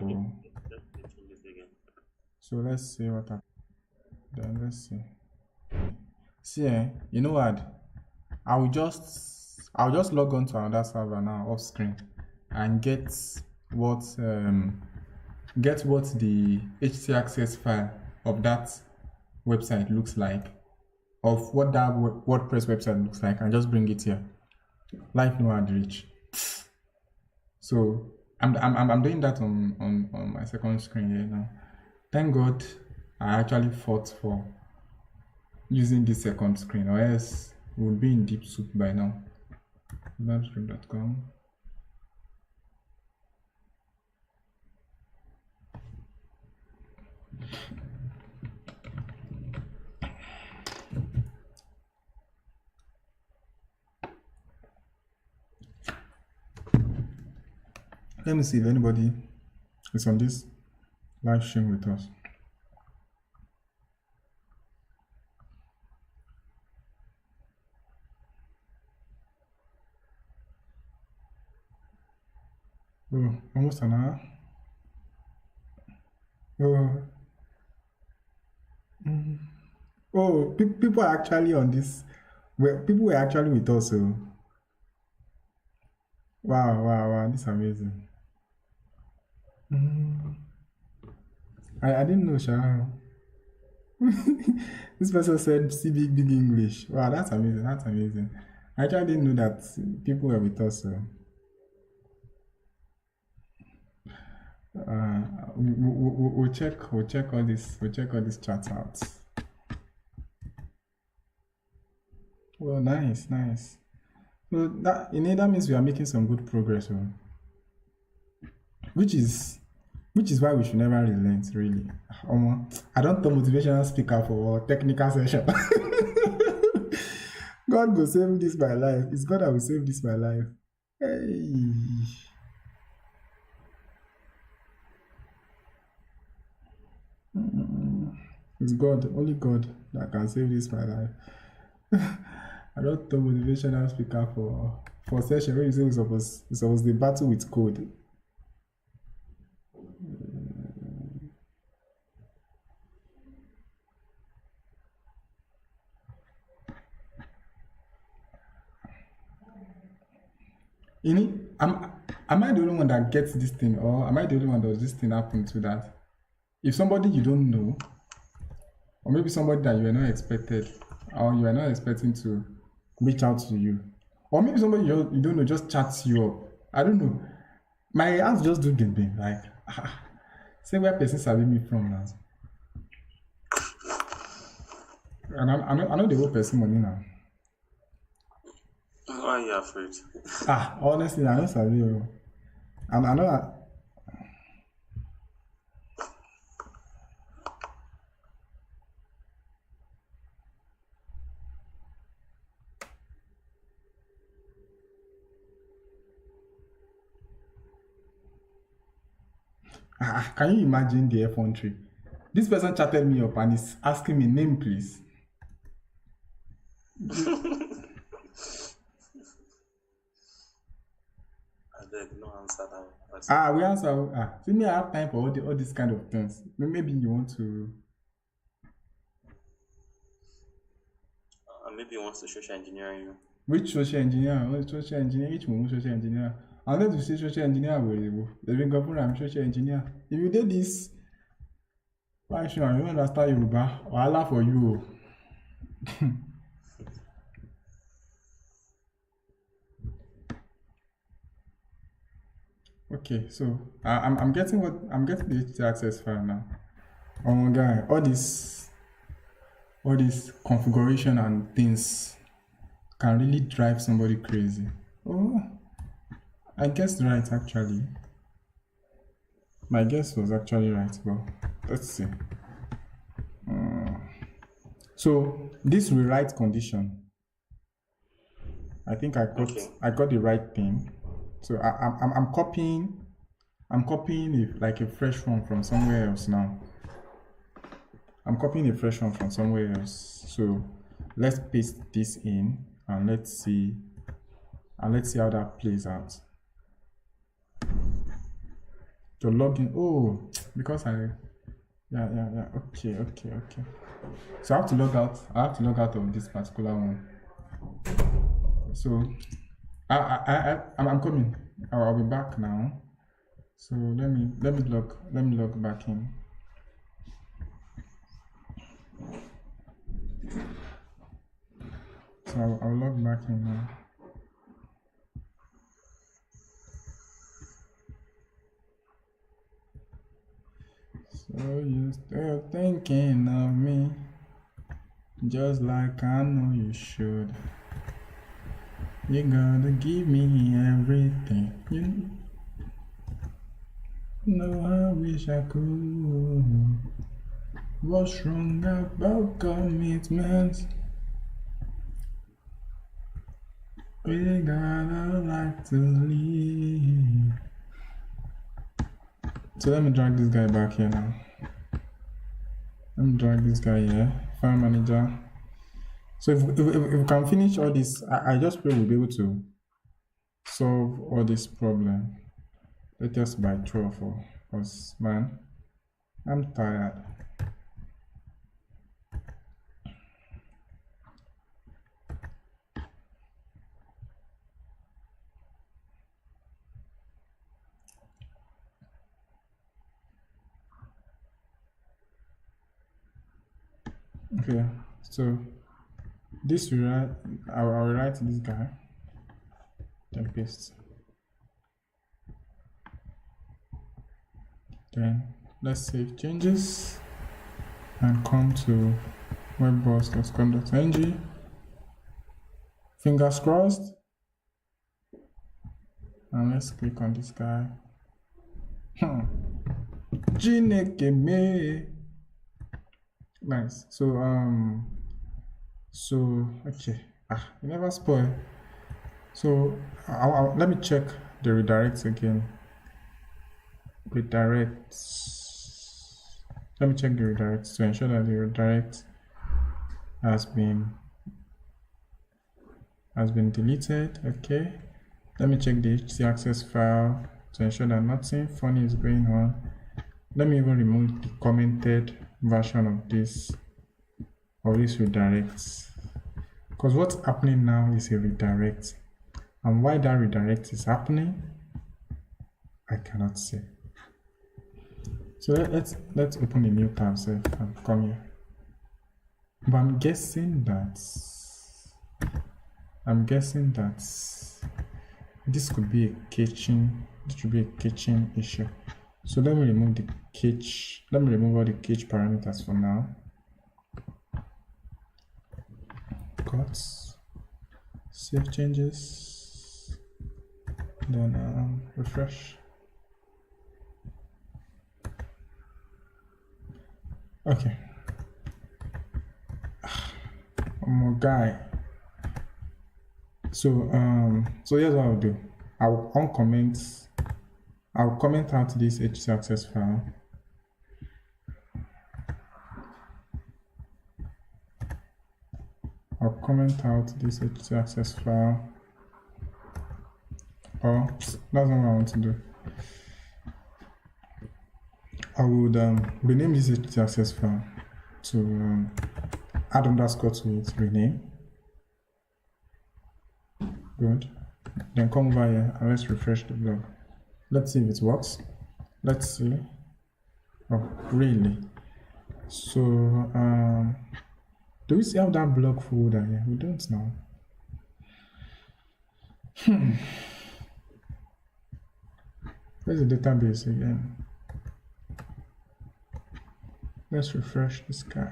So let's see what happens. Then let's see. See, you know what? I'll just log on to another server now off screen and get what the htaccess file of that website looks like, of what that WordPress website looks like, and just bring it here. Life no hard reach. So I'm doing that on my second screen here now. Thank God I actually fought for using this second screen, or else we would be in deep soup by now. Labscript.com. Let me see if anybody is on this live stream with us. Oh, almost an hour. Oh, people are actually on this. Well, people were actually with us. So, wow, wow, wow. This is amazing. I didn't know, Sha. This person said see big English. Wow, that's amazing. That's amazing. I actually didn't know that people were with us. So, uh, we'll check all these chats out. Well, nice, nice. So that means we are making some good progress, oh. which is which is why we should never relent, really. I don't know motivational speaker for technical session. God go save this my life. It's God that will save this my life. Hey. It's God, only God that can save this my life. I don't know motivational speaker for session where you say it's supposed to battle with code. You know, am I the only one that gets this thing, or am I the only one that does this thing happen to that? If somebody you don't know, or maybe somebody that you are not expected, or you are not expecting to reach out to you, or maybe somebody you don't know just chats you up. I don't know. My hands just do game like say where person sabi me from now. And I know the whole person money now. Why are you afraid? Honestly, I don't sabi you. And I know that. Can you imagine the effrontery? This person chatted me up and is asking me name, please. I beg, no answer that. We answer. See me, I have time for all these kind of things. Maybe you want to. Maybe he wants to social engineer you. Which social engineer? Which social engineer? Which one social engineer? Unless you say social engineer, they will go for I'm social engineer. If you did this, why sure you understand Yoruba? Wahala for you. Okay, so I'm getting the HTTP access file now. Oh my guy, all this configuration and things can really drive somebody crazy. Oh, I guessed right actually. My guess was actually right, but let's see. So this rewrite condition, I think I got the right thing. So I'm copying it like a fresh one from somewhere else now. I'm copying a fresh one from somewhere else. So let's paste this in and let's see how that plays out. To log in, because yeah. Okay. So I have to log out of this particular one. So I'm coming. I'll be back now. So let me log back in. So I'll log back in now. So you're still thinking of me, just like I know you should. You gotta give me everything. You know I wish I could. What's wrong about commitment? We gotta like to leave. So let me drag this guy back here now. Let me drag this guy here. File manager. So if we can finish all this, I just pray we'll be able to solve all this problem. Let us by 12, because man, I'm tired. Okay, so this will write, I'll write this guy, then paste. Then let's save changes and come to webboss.com.ng. Fingers crossed. And let's click on this guy. Chineke me. Nice. So okay. You never spoil. So let me check the redirects again. Redirects. Let me check the redirects to ensure that the redirect has been deleted. Okay. Let me check the htaccess file to ensure that nothing funny is going on. Let me even remove the commented version of this redirects, because what's happening now is a redirect, and why that redirect is happening I cannot say. So let's open a new tab and come here. But I'm guessing that this could be a caching. This should be a caching issue. So let me remove the cache. Let me remove all the cache parameters for now. Cut, save changes, then refresh. Okay. One more guy. So here's what I'll do. I'll comment out this htaccess file. I'll comment out this htaccess file. Oh, that's not what I want to do. I would rename this htaccess file to add underscore to it, rename. Good. Then come over here and let's refresh the blog. Let's see if it works. Let's see. Oh, really? So, do we still have that blog folder here? We don't now. Where's the database again? Let's refresh this guy.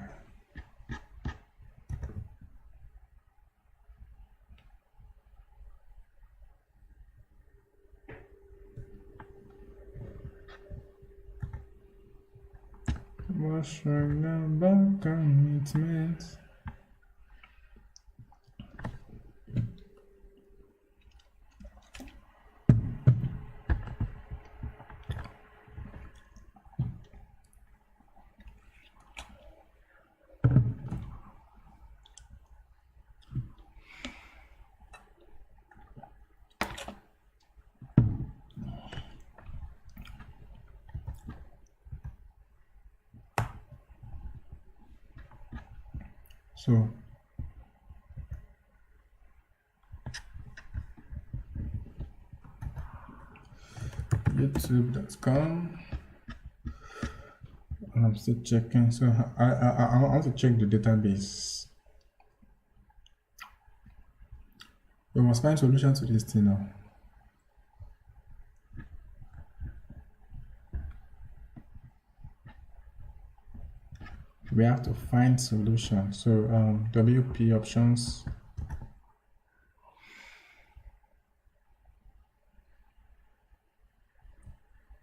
What's wrong about commitment? So youtube.com, and I'm still checking. So I want to check the database. We must find solution to this thing now. We have to find solution. So WP options.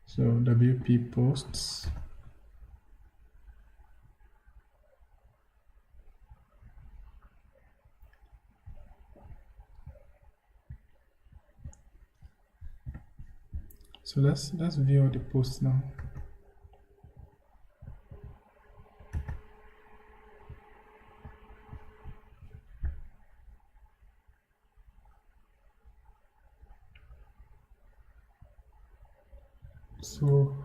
So WP posts. So let's view all the posts now. So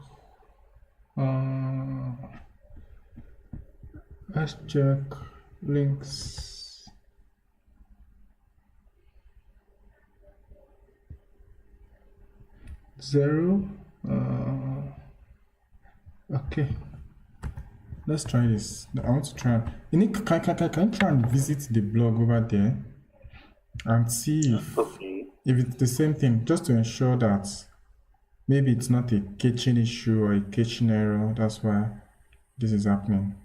let's check links. Zero. Okay. let's try this. I want to try. You need, can you try and visit the blog over there and see if it's the same thing, just to ensure that maybe it's not a caching issue or a caching error. That's why this is happening.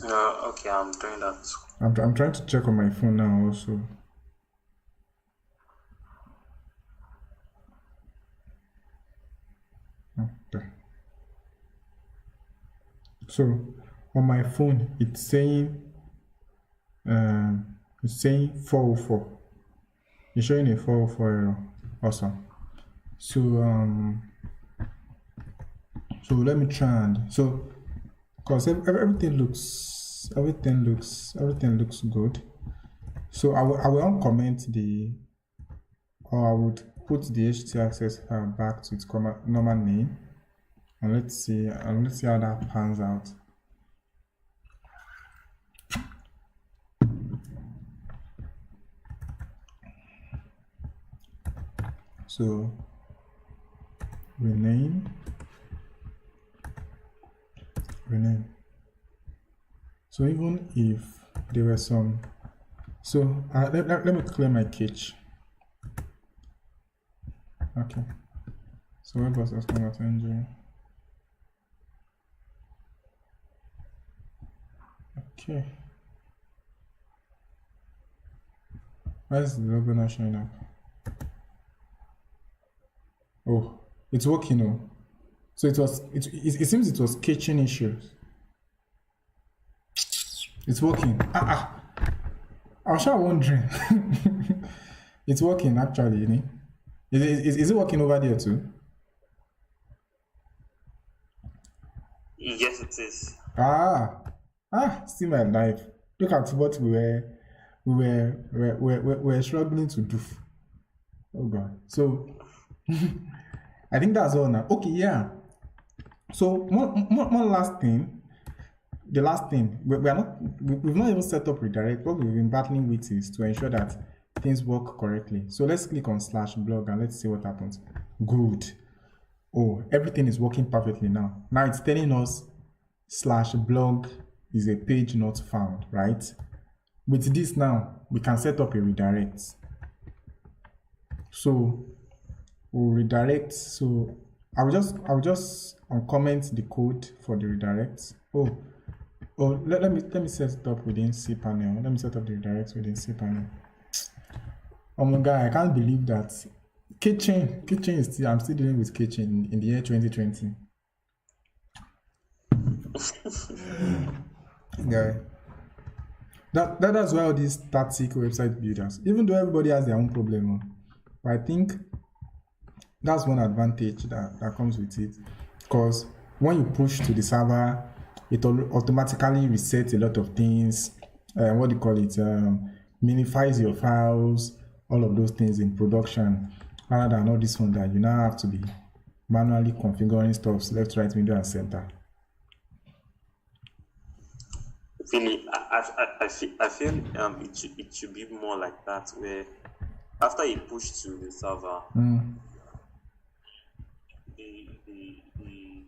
Okay, I'm doing that. I'm trying to check on my phone now also. Okay. So on my phone, it's saying 404. It's showing a 404 error. Awesome. So let me try and because everything looks good. So I will uncomment I would put the htaccess file back to its normal name, and let's see how that pans out. So rename. So even if there were some, let me clear my cache. Okay. So WordPress.ng. Okay. Why is the logo not showing up? Oh, it's working now. So it seems it was caching issues. It's working. I was sure wondering. It's working actually, you know? Is it working over there too? Yes, it is. See my life. Look at what we were struggling to do. Oh God. So I think that's all now. Okay, yeah. So one last thing. The last thing, we've not even set up redirect. What we've been battling with is to ensure that things work correctly. So let's click on /blog and let's see what happens. Good. Oh, everything is working perfectly now. Now it's telling us /blog is a page not found, right? With this now, we can set up a redirect. So we'll redirect. So I will just uncomment the code for the redirect. Let me set it up within cPanel. Let me set up the redirects within cPanel. Oh my God, I can't believe that. Kitchen is still, I'm still dealing with kitchen in the year 2020. Yeah. That's why all these static website builders, even though everybody has their own problem, but I think that's one advantage that comes with it. Because when you push to the server, it automatically resets a lot of things. Minifies your files, all of those things in production, rather than all this one that you now have to be manually configuring stuff left, right, middle, and center. Really, I feel it should be more like that, where after you push to the server, the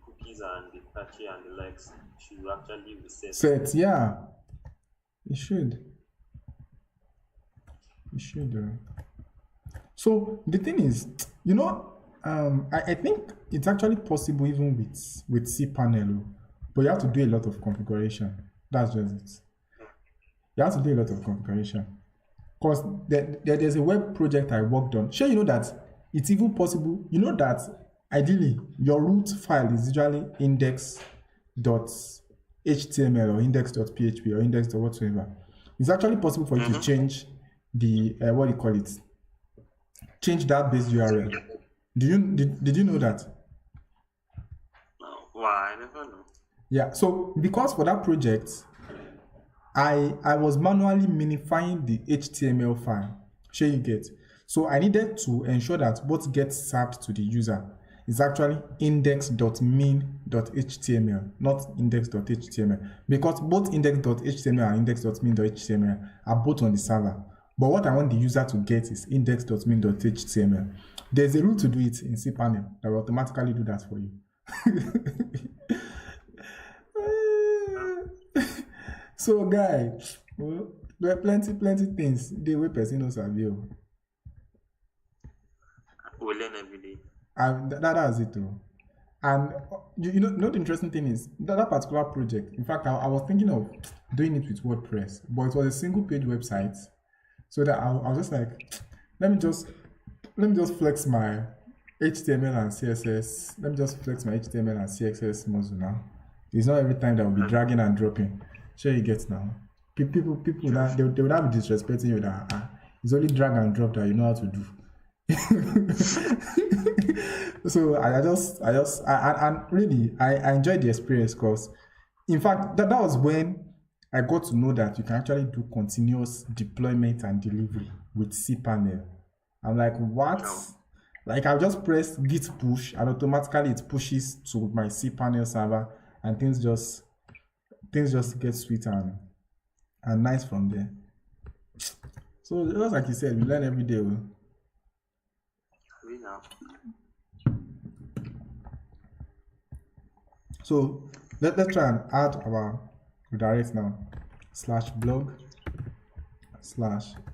cookies and the cache and the likes should actually reset. Yeah, it should. So the thing is, I think it's actually possible even with cPanel, but you have to do a lot of configuration. That's just it. You have to do a lot of configuration. Because there's a web project I worked on. Sure, you know that it's even possible. You know that ideally your root file is usually index.html or index.php or index or whatsoever. It's actually possible for you to change the change that base URL. Did you know that? Wow, I never know. Yeah, so because for that project, I was manually minifying the HTML file. Sure you get. So I needed to ensure that what gets served to the user is actually index.min.html, not index.html, because both index.html and index.min.html are both on the server. But what I want the user to get is index.min.html. There's a rule to do it in cPanel that will automatically do that for you. So, guy, well, there are plenty things. The way person knows have you. We learn every day. And that's it, too. And you know the interesting thing is that particular project. In fact, I was thinking of doing it with WordPress, but it was a single page website. So that I was just like, let me just flex my HTML and CSS. Let me just flex my HTML and CSS muscle now. It's not every time that will be dragging and dropping. Sure, you get now. People now they would not be disrespecting you that it's only drag and drop that you know how to do. So and really I enjoyed the experience because in fact that was when I got to know that you can actually do continuous deployment and delivery with cPanel. I'm like, what? No. Like I'll just press git push and automatically it pushes to my cPanel server and things just get sweet and nice from there. So just like you said, we learn every day. We know. So let's try and add our redirect now. /blog/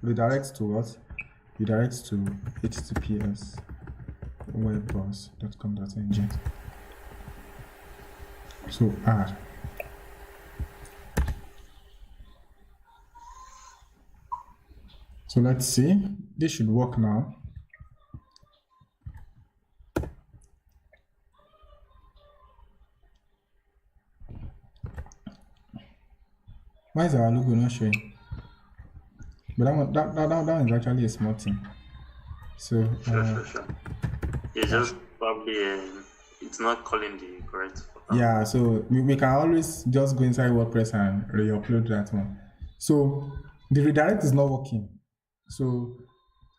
redirects to what? Redirects to https webboss.com.ng. So add. So let's see. This should work now. Why is our logo not showing? But that one is actually a small thing. So Sure. It's just probably it's not calling the correct. Yeah, so we can always just go inside WordPress and re-upload that one. So the redirect is not working. So,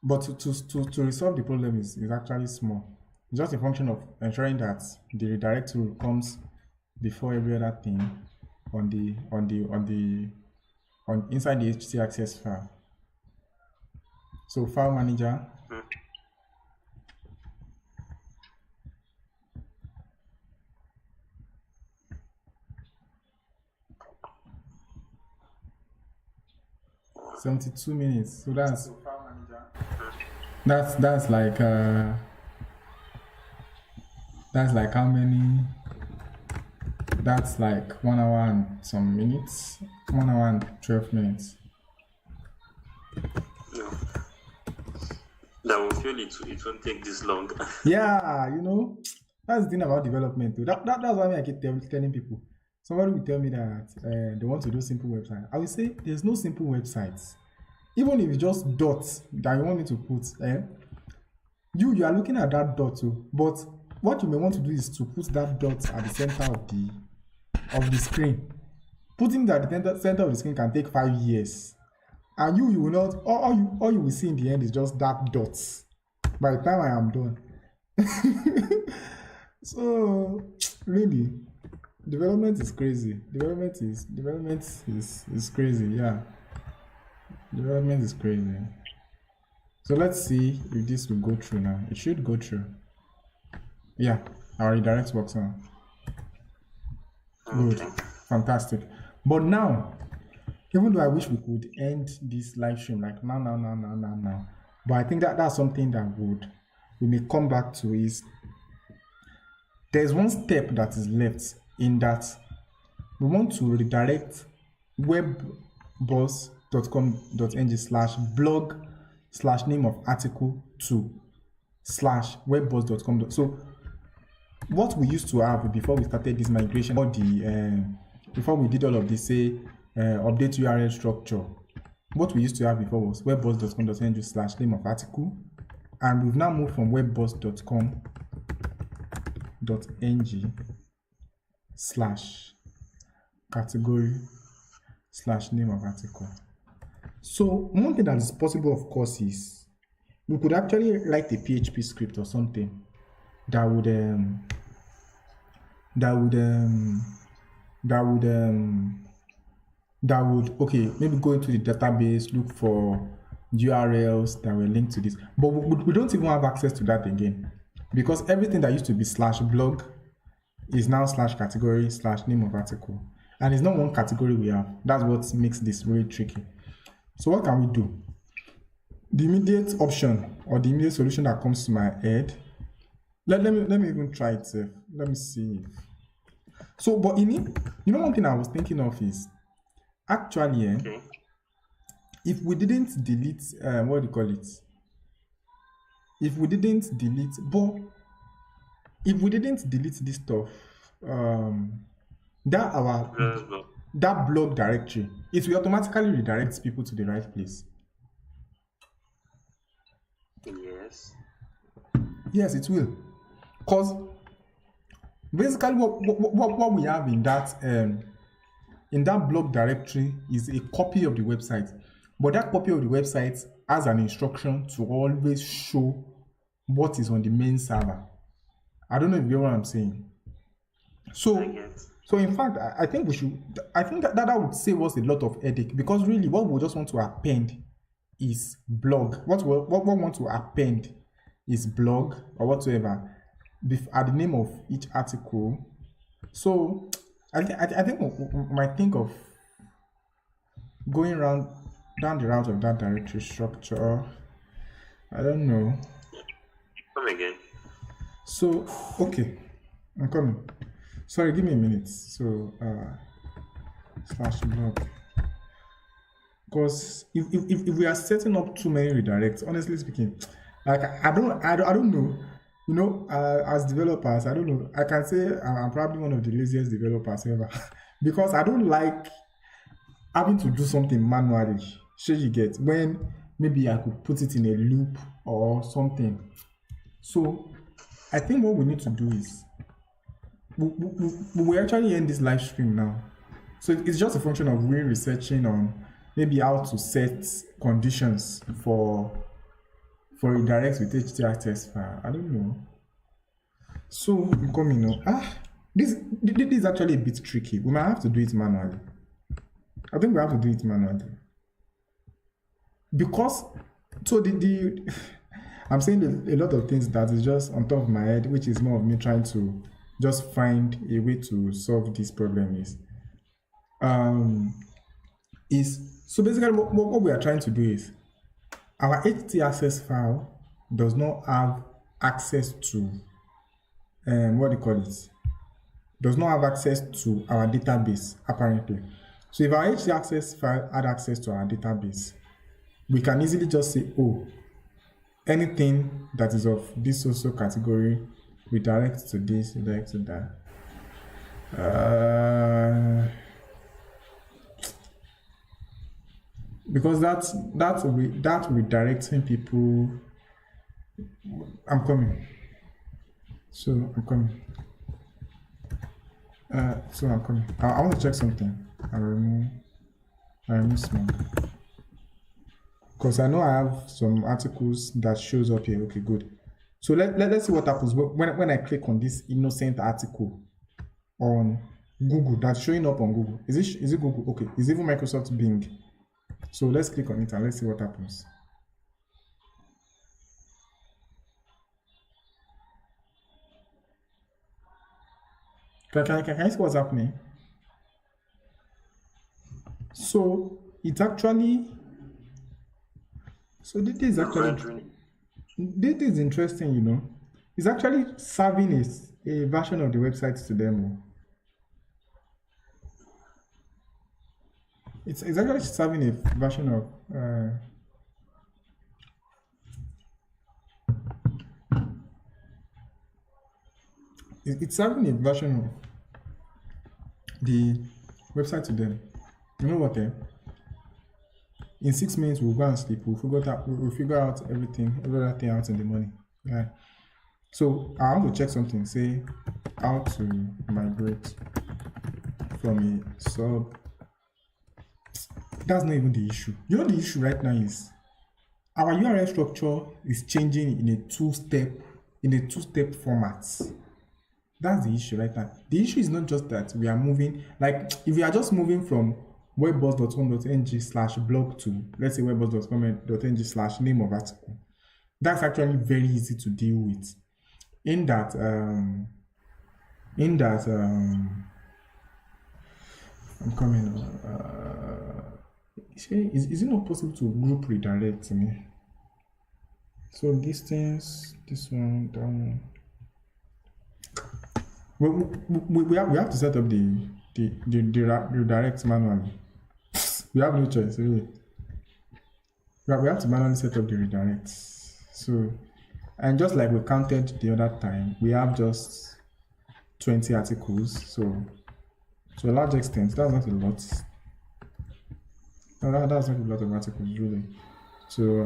but to resolve the problem is actually small. It's just a function of ensuring that the redirect rule comes before every other thing on inside the htaccess file. So file manager. 72 minutes. So that's like how many? That's like 1 hour and some minutes. 1 hour and 12 minutes. No. That will feel it won't take this long. Yeah, that's the thing about development too. That's why I keep telling people. Somebody will tell me that they want to do simple website. I will say there's no simple websites. Even if it's just dots that you want me to put, you are looking at that dot too. But what you may want to do is to put that dot at the center of the screen. Putting that at the center of the screen can take 5 years. And you will not, all you will see in the end is just dark dots by the time I am done. So really, development is crazy. Development is crazy, yeah. Development is crazy. So let's see if this will go through now. It should go through. Yeah, our redirect works now. Good, fantastic. But now, even though I wish we could end this live stream like now, but I think that's something that we may come back to is there's one step that is left in that we want to redirect webboss.com.ng/blog/name of article to /webboss.com. So what we used to have before we started this migration, or before we did all of this, say update URL structure, what we used to have before was webboss.com.ng/name of article, and we've now moved from webboss.com.ng/category/name of article. So one thing that is possible, of course, is we could actually write a PHP script or something that would okay, maybe go into the database, look for URLs that were linked to this, but we don't even have access to that again, because everything that used to be /blog is now /category/name of article. And it's not one category we have. That's what makes this really tricky. So what can we do? The immediate option or the immediate solution that comes to my head, let me even try it. Let me see. So, but one thing I was thinking of is actually, if we didn't delete, what do you call it? If we didn't delete this stuff, that blog directory, it will automatically redirect people to the right place. Yes, it will. Because basically what we have in that blog directory is a copy of the website. But that copy of the website has an instruction to always show what is on the main server. I don't know if you know what I'm saying. So in fact, I think that would save us a lot of headache, because really what we just want to append is blog. What we want to append is blog or whatsoever at the name of each article. So I think we might think of going down the route of that directory structure. I don't know. Come again. So okay, I'm coming. Sorry, give me a minute. So /blog. Because if we are setting up too many redirects, honestly speaking, like I don't know. You know, as developers, I don't know. I can say I'm probably one of the laziest developers ever because I don't like having to do something manually. Sure, you get, when maybe I could put it in a loop or something. So I think what we need to do is we actually end this live stream now. So it's just a function of we researching on maybe how to set conditions for redirects with HTTPS file. I don't know. So I'm coming now. This is actually a bit tricky. We might have to do it manually. I think we have to do it manually. Because so I'm saying a lot of things that is just on top of my head, which is more of me trying to just find a way to solve this problem so basically what we are trying to do is our HTTPS file does not have access to does not have access to our database apparently. So if our HTTPS file had access to our database, we can easily just say, oh, anything that is of this social category redirect to this, redirect to that. Because that's redirecting people. I'm coming. So I'm coming. I want to check something. I remove small. Because I know I have some articles that shows up here. Okay, good. So let's see what happens when I click on this innocent article on Google that's showing up on Google. Is it Google? Okay, it's even Microsoft Bing. So let's click on it and let's see what happens. Can I see what's happening? So it's actually. So this is interesting, you know. It's actually serving a version of the website to them. It's actually serving a version of it's serving a version of the website to them. You know what? In 6 minutes we'll go and sleep. We'll figure out everything out in the morning. Yeah. So I want to check something. Say how to migrate from a sub. That's not even the issue. You know, the issue right now is our URL structure is changing in a two-step format. That's the issue right now. The issue is not just that we are moving, like if we are just moving from webboss.com.ng/blog to, let's say, webboss.com.ng/name of article. That's actually very easy to deal with. In that I'm coming. Is it not possible to group redirect me? So distance, this one, that one. We have to set up the redirect manually. We have no choice, really. We have to manually set up the redirects. So, and just like we counted the other time, we have just 20 articles. So, to a large extent, that's not a lot. No, that's not a lot of articles, really. So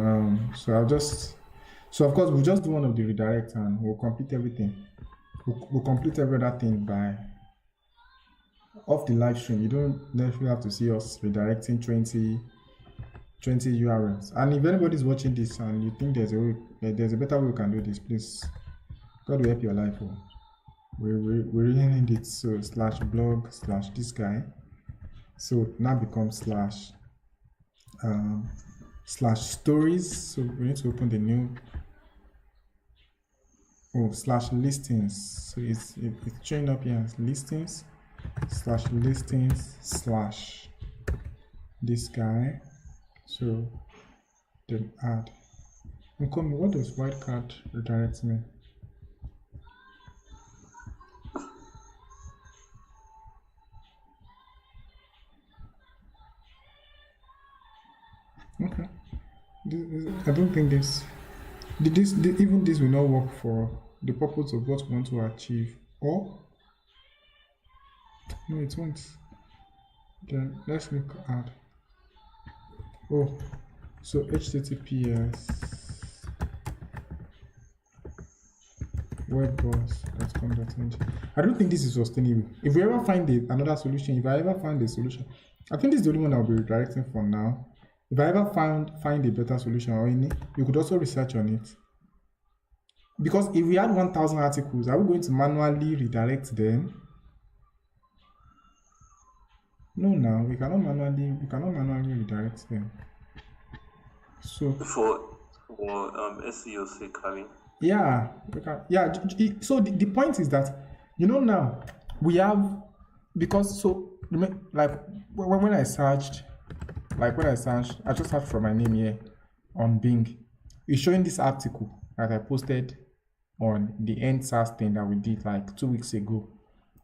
of course, we'll just do one of the redirects and we'll complete everything. We'll complete every other thing by off the live stream. You don't necessarily have to see us redirecting 20 URLs. And if anybody's watching this and you think there's a better way we can do this, please, God will help your life. We really need it. So /blog / this guy. So now becomes /stories. So we need to open the new /listings. So it's showing up here as listings /listings / this guy. So then add. What does wildcard redirect mean? Okay. I don't think even this will not work for the purpose of what we want to achieve. Or no, it won't. Then let's look at so https webboss.com.ng. I don't think this is sustainable. If we ever find another solution, if I ever find a solution, I think this is the only one I'll be redirecting for now. If I ever find a better solution or any, you could also research on it. Because if we had 1,000 articles, are we going to manually redirect them? No, now we cannot manually redirect them. So for SEO sake, I mean. Yeah, so the point is that now we have, because like when I searched, I just searched for my name here on Bing. It's showing this article that I posted on the end SaaS thing that we did like 2 weeks ago.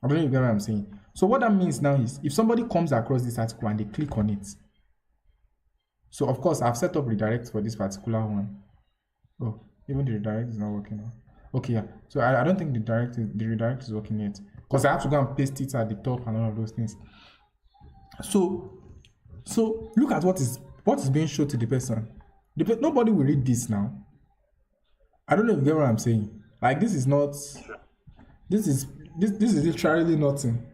I don't know if you get what I'm saying. So what that means now is if somebody comes across this article and they click on it, so of course I've set up redirect for this particular one. Oh, even the redirect is not working now. Okay, yeah. So I don't think the redirect is working yet, because I have to go and paste it at the top and all of those things. So look at what is being shown to the person. Nobody will read this now. I don't know if you get what I'm saying. Like this is literally nothing.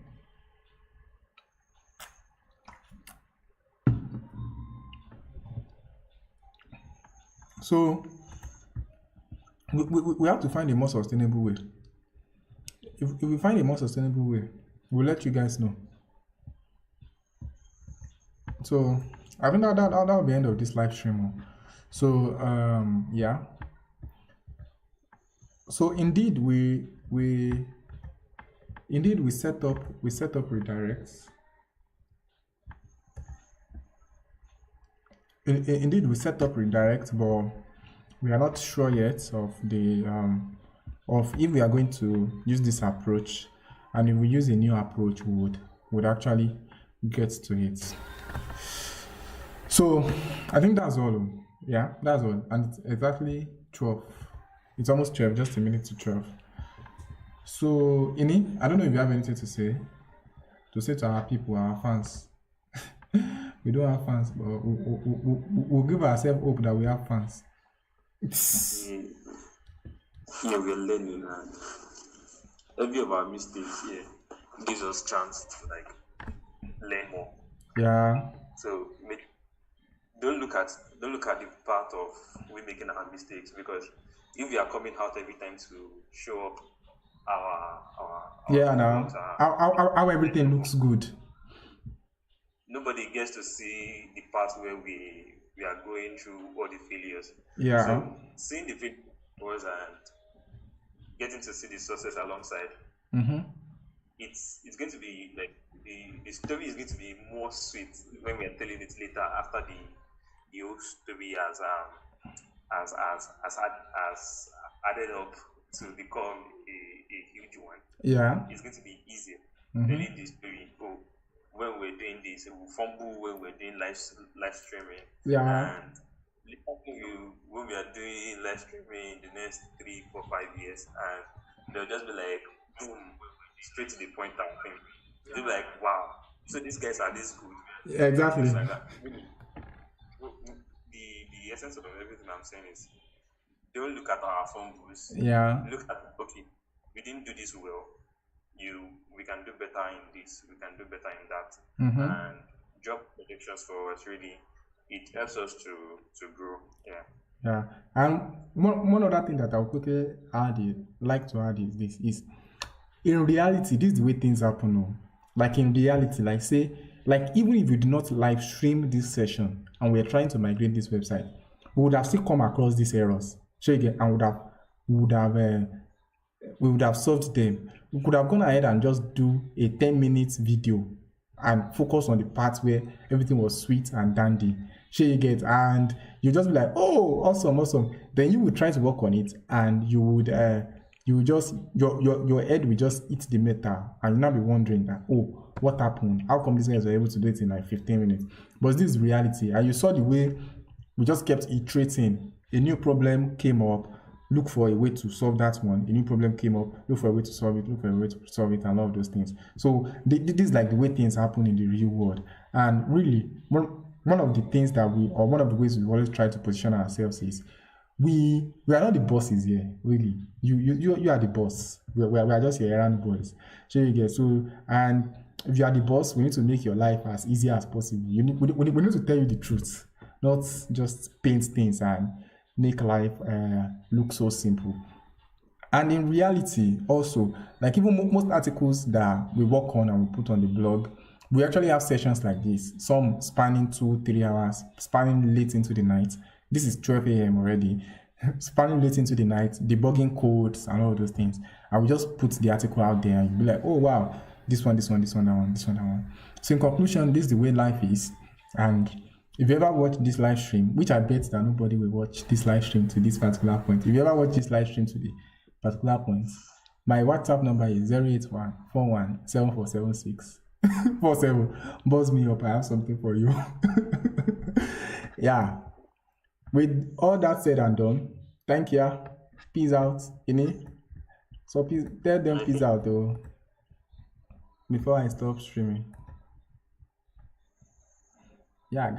So we have to find a more sustainable way. If we find a more sustainable way, we'll let you guys know. So I think that'll be the end of this live stream. So yeah. So indeed we set up redirects. Indeed we set up redirects, but we are not sure yet of the of if we are going to use this approach, and if we use a new approach, we would actually get to it. So I think that's all. Yeah, that's all. And it's exactly 12. It's almost 12, just a minute to 12. So Ini, I don't know if you have anything to say to our people, our fans. We don't have fans, but we'll give ourselves hope that we have fans. Yeah, we're learning, and every of our mistakes here gives us chance to learn more. Yeah. So don't look at the part of we making our mistakes, because if we are coming out every time to show up our how everything looks good, nobody gets to see the part where we are going through all the failures. Yeah. So seeing the failures and getting to see the success alongside, mm-hmm. it's going to be the story is going to be more sweet when we are telling it later after the whole story has added up to become a huge one. Yeah. It's going to be easier Mm-hmm. telling the story. Oh, when we're doing this, we fumble when we're doing live streaming, Yeah. and when we are doing live streaming in the next 3, 4, 5 years, and they'll just be like, boom, straight to the point type thing. They'll be like, wow, so these guys are this good, Yeah, and exactly. things like that. Really, the essence of everything I'm saying is don't look at our fumbles. Yeah. Look at, okay, we didn't do this well. We can do better in this. We can do better in that, Mm-hmm. and job predictions for us really it helps us to grow. Yeah. Yeah. And one other thing that I'll quickly like to add is this is in reality, this is the way things happen. Oh. Like in reality, like say, like even if we do not live stream this session and we're trying to migrate this website, we would have still come across these errors. So again, and we would have solved them. We could have gone ahead and just do a 10 minutes video and focus on the parts where everything was sweet and dandy. Sure you get, and you just be like, oh, awesome, awesome. Then you would try to work on it, and you would just your head will just hit the metal, and you'll now be wondering that, oh, what happened? How come these guys were able to do it in like 15 minutes? But this is reality, and you saw the way we just kept iterating. A new problem came up, look for a way to solve that one. A new problem came up, look for a way to solve it, look for a way to solve it, and all of those things. So this is like the way things happen in the real world. And really, one of the things that one of the ways we always try to position ourselves is we are not the bosses here, really. You are the boss. We are just your errand boys. So you get, so, and if you are the boss, we need to make your life as easy as possible. We need to tell you the truth, not just paint things and make life look so simple. And in reality, also, like even most articles that we work on and we put on the blog, we actually have sessions like this, some spanning 2-3 hours, spanning late into the night. This is 12 a.m. already, spanning late into the night, debugging codes and all those things. And we just put the article out there and you'll be like, oh wow, this one, that one. So in conclusion, this is the way life is. And if you ever watch this live stream, which I bet that nobody will watch this live stream to this particular point. If you ever watch this live stream to the particular point, my WhatsApp number is 081 41 7476 47. Buzz me up, I have something for you. Yeah. With all that said and done, thank you. Peace out. Ini. So please tell them peace out though before I stop streaming. Yeah,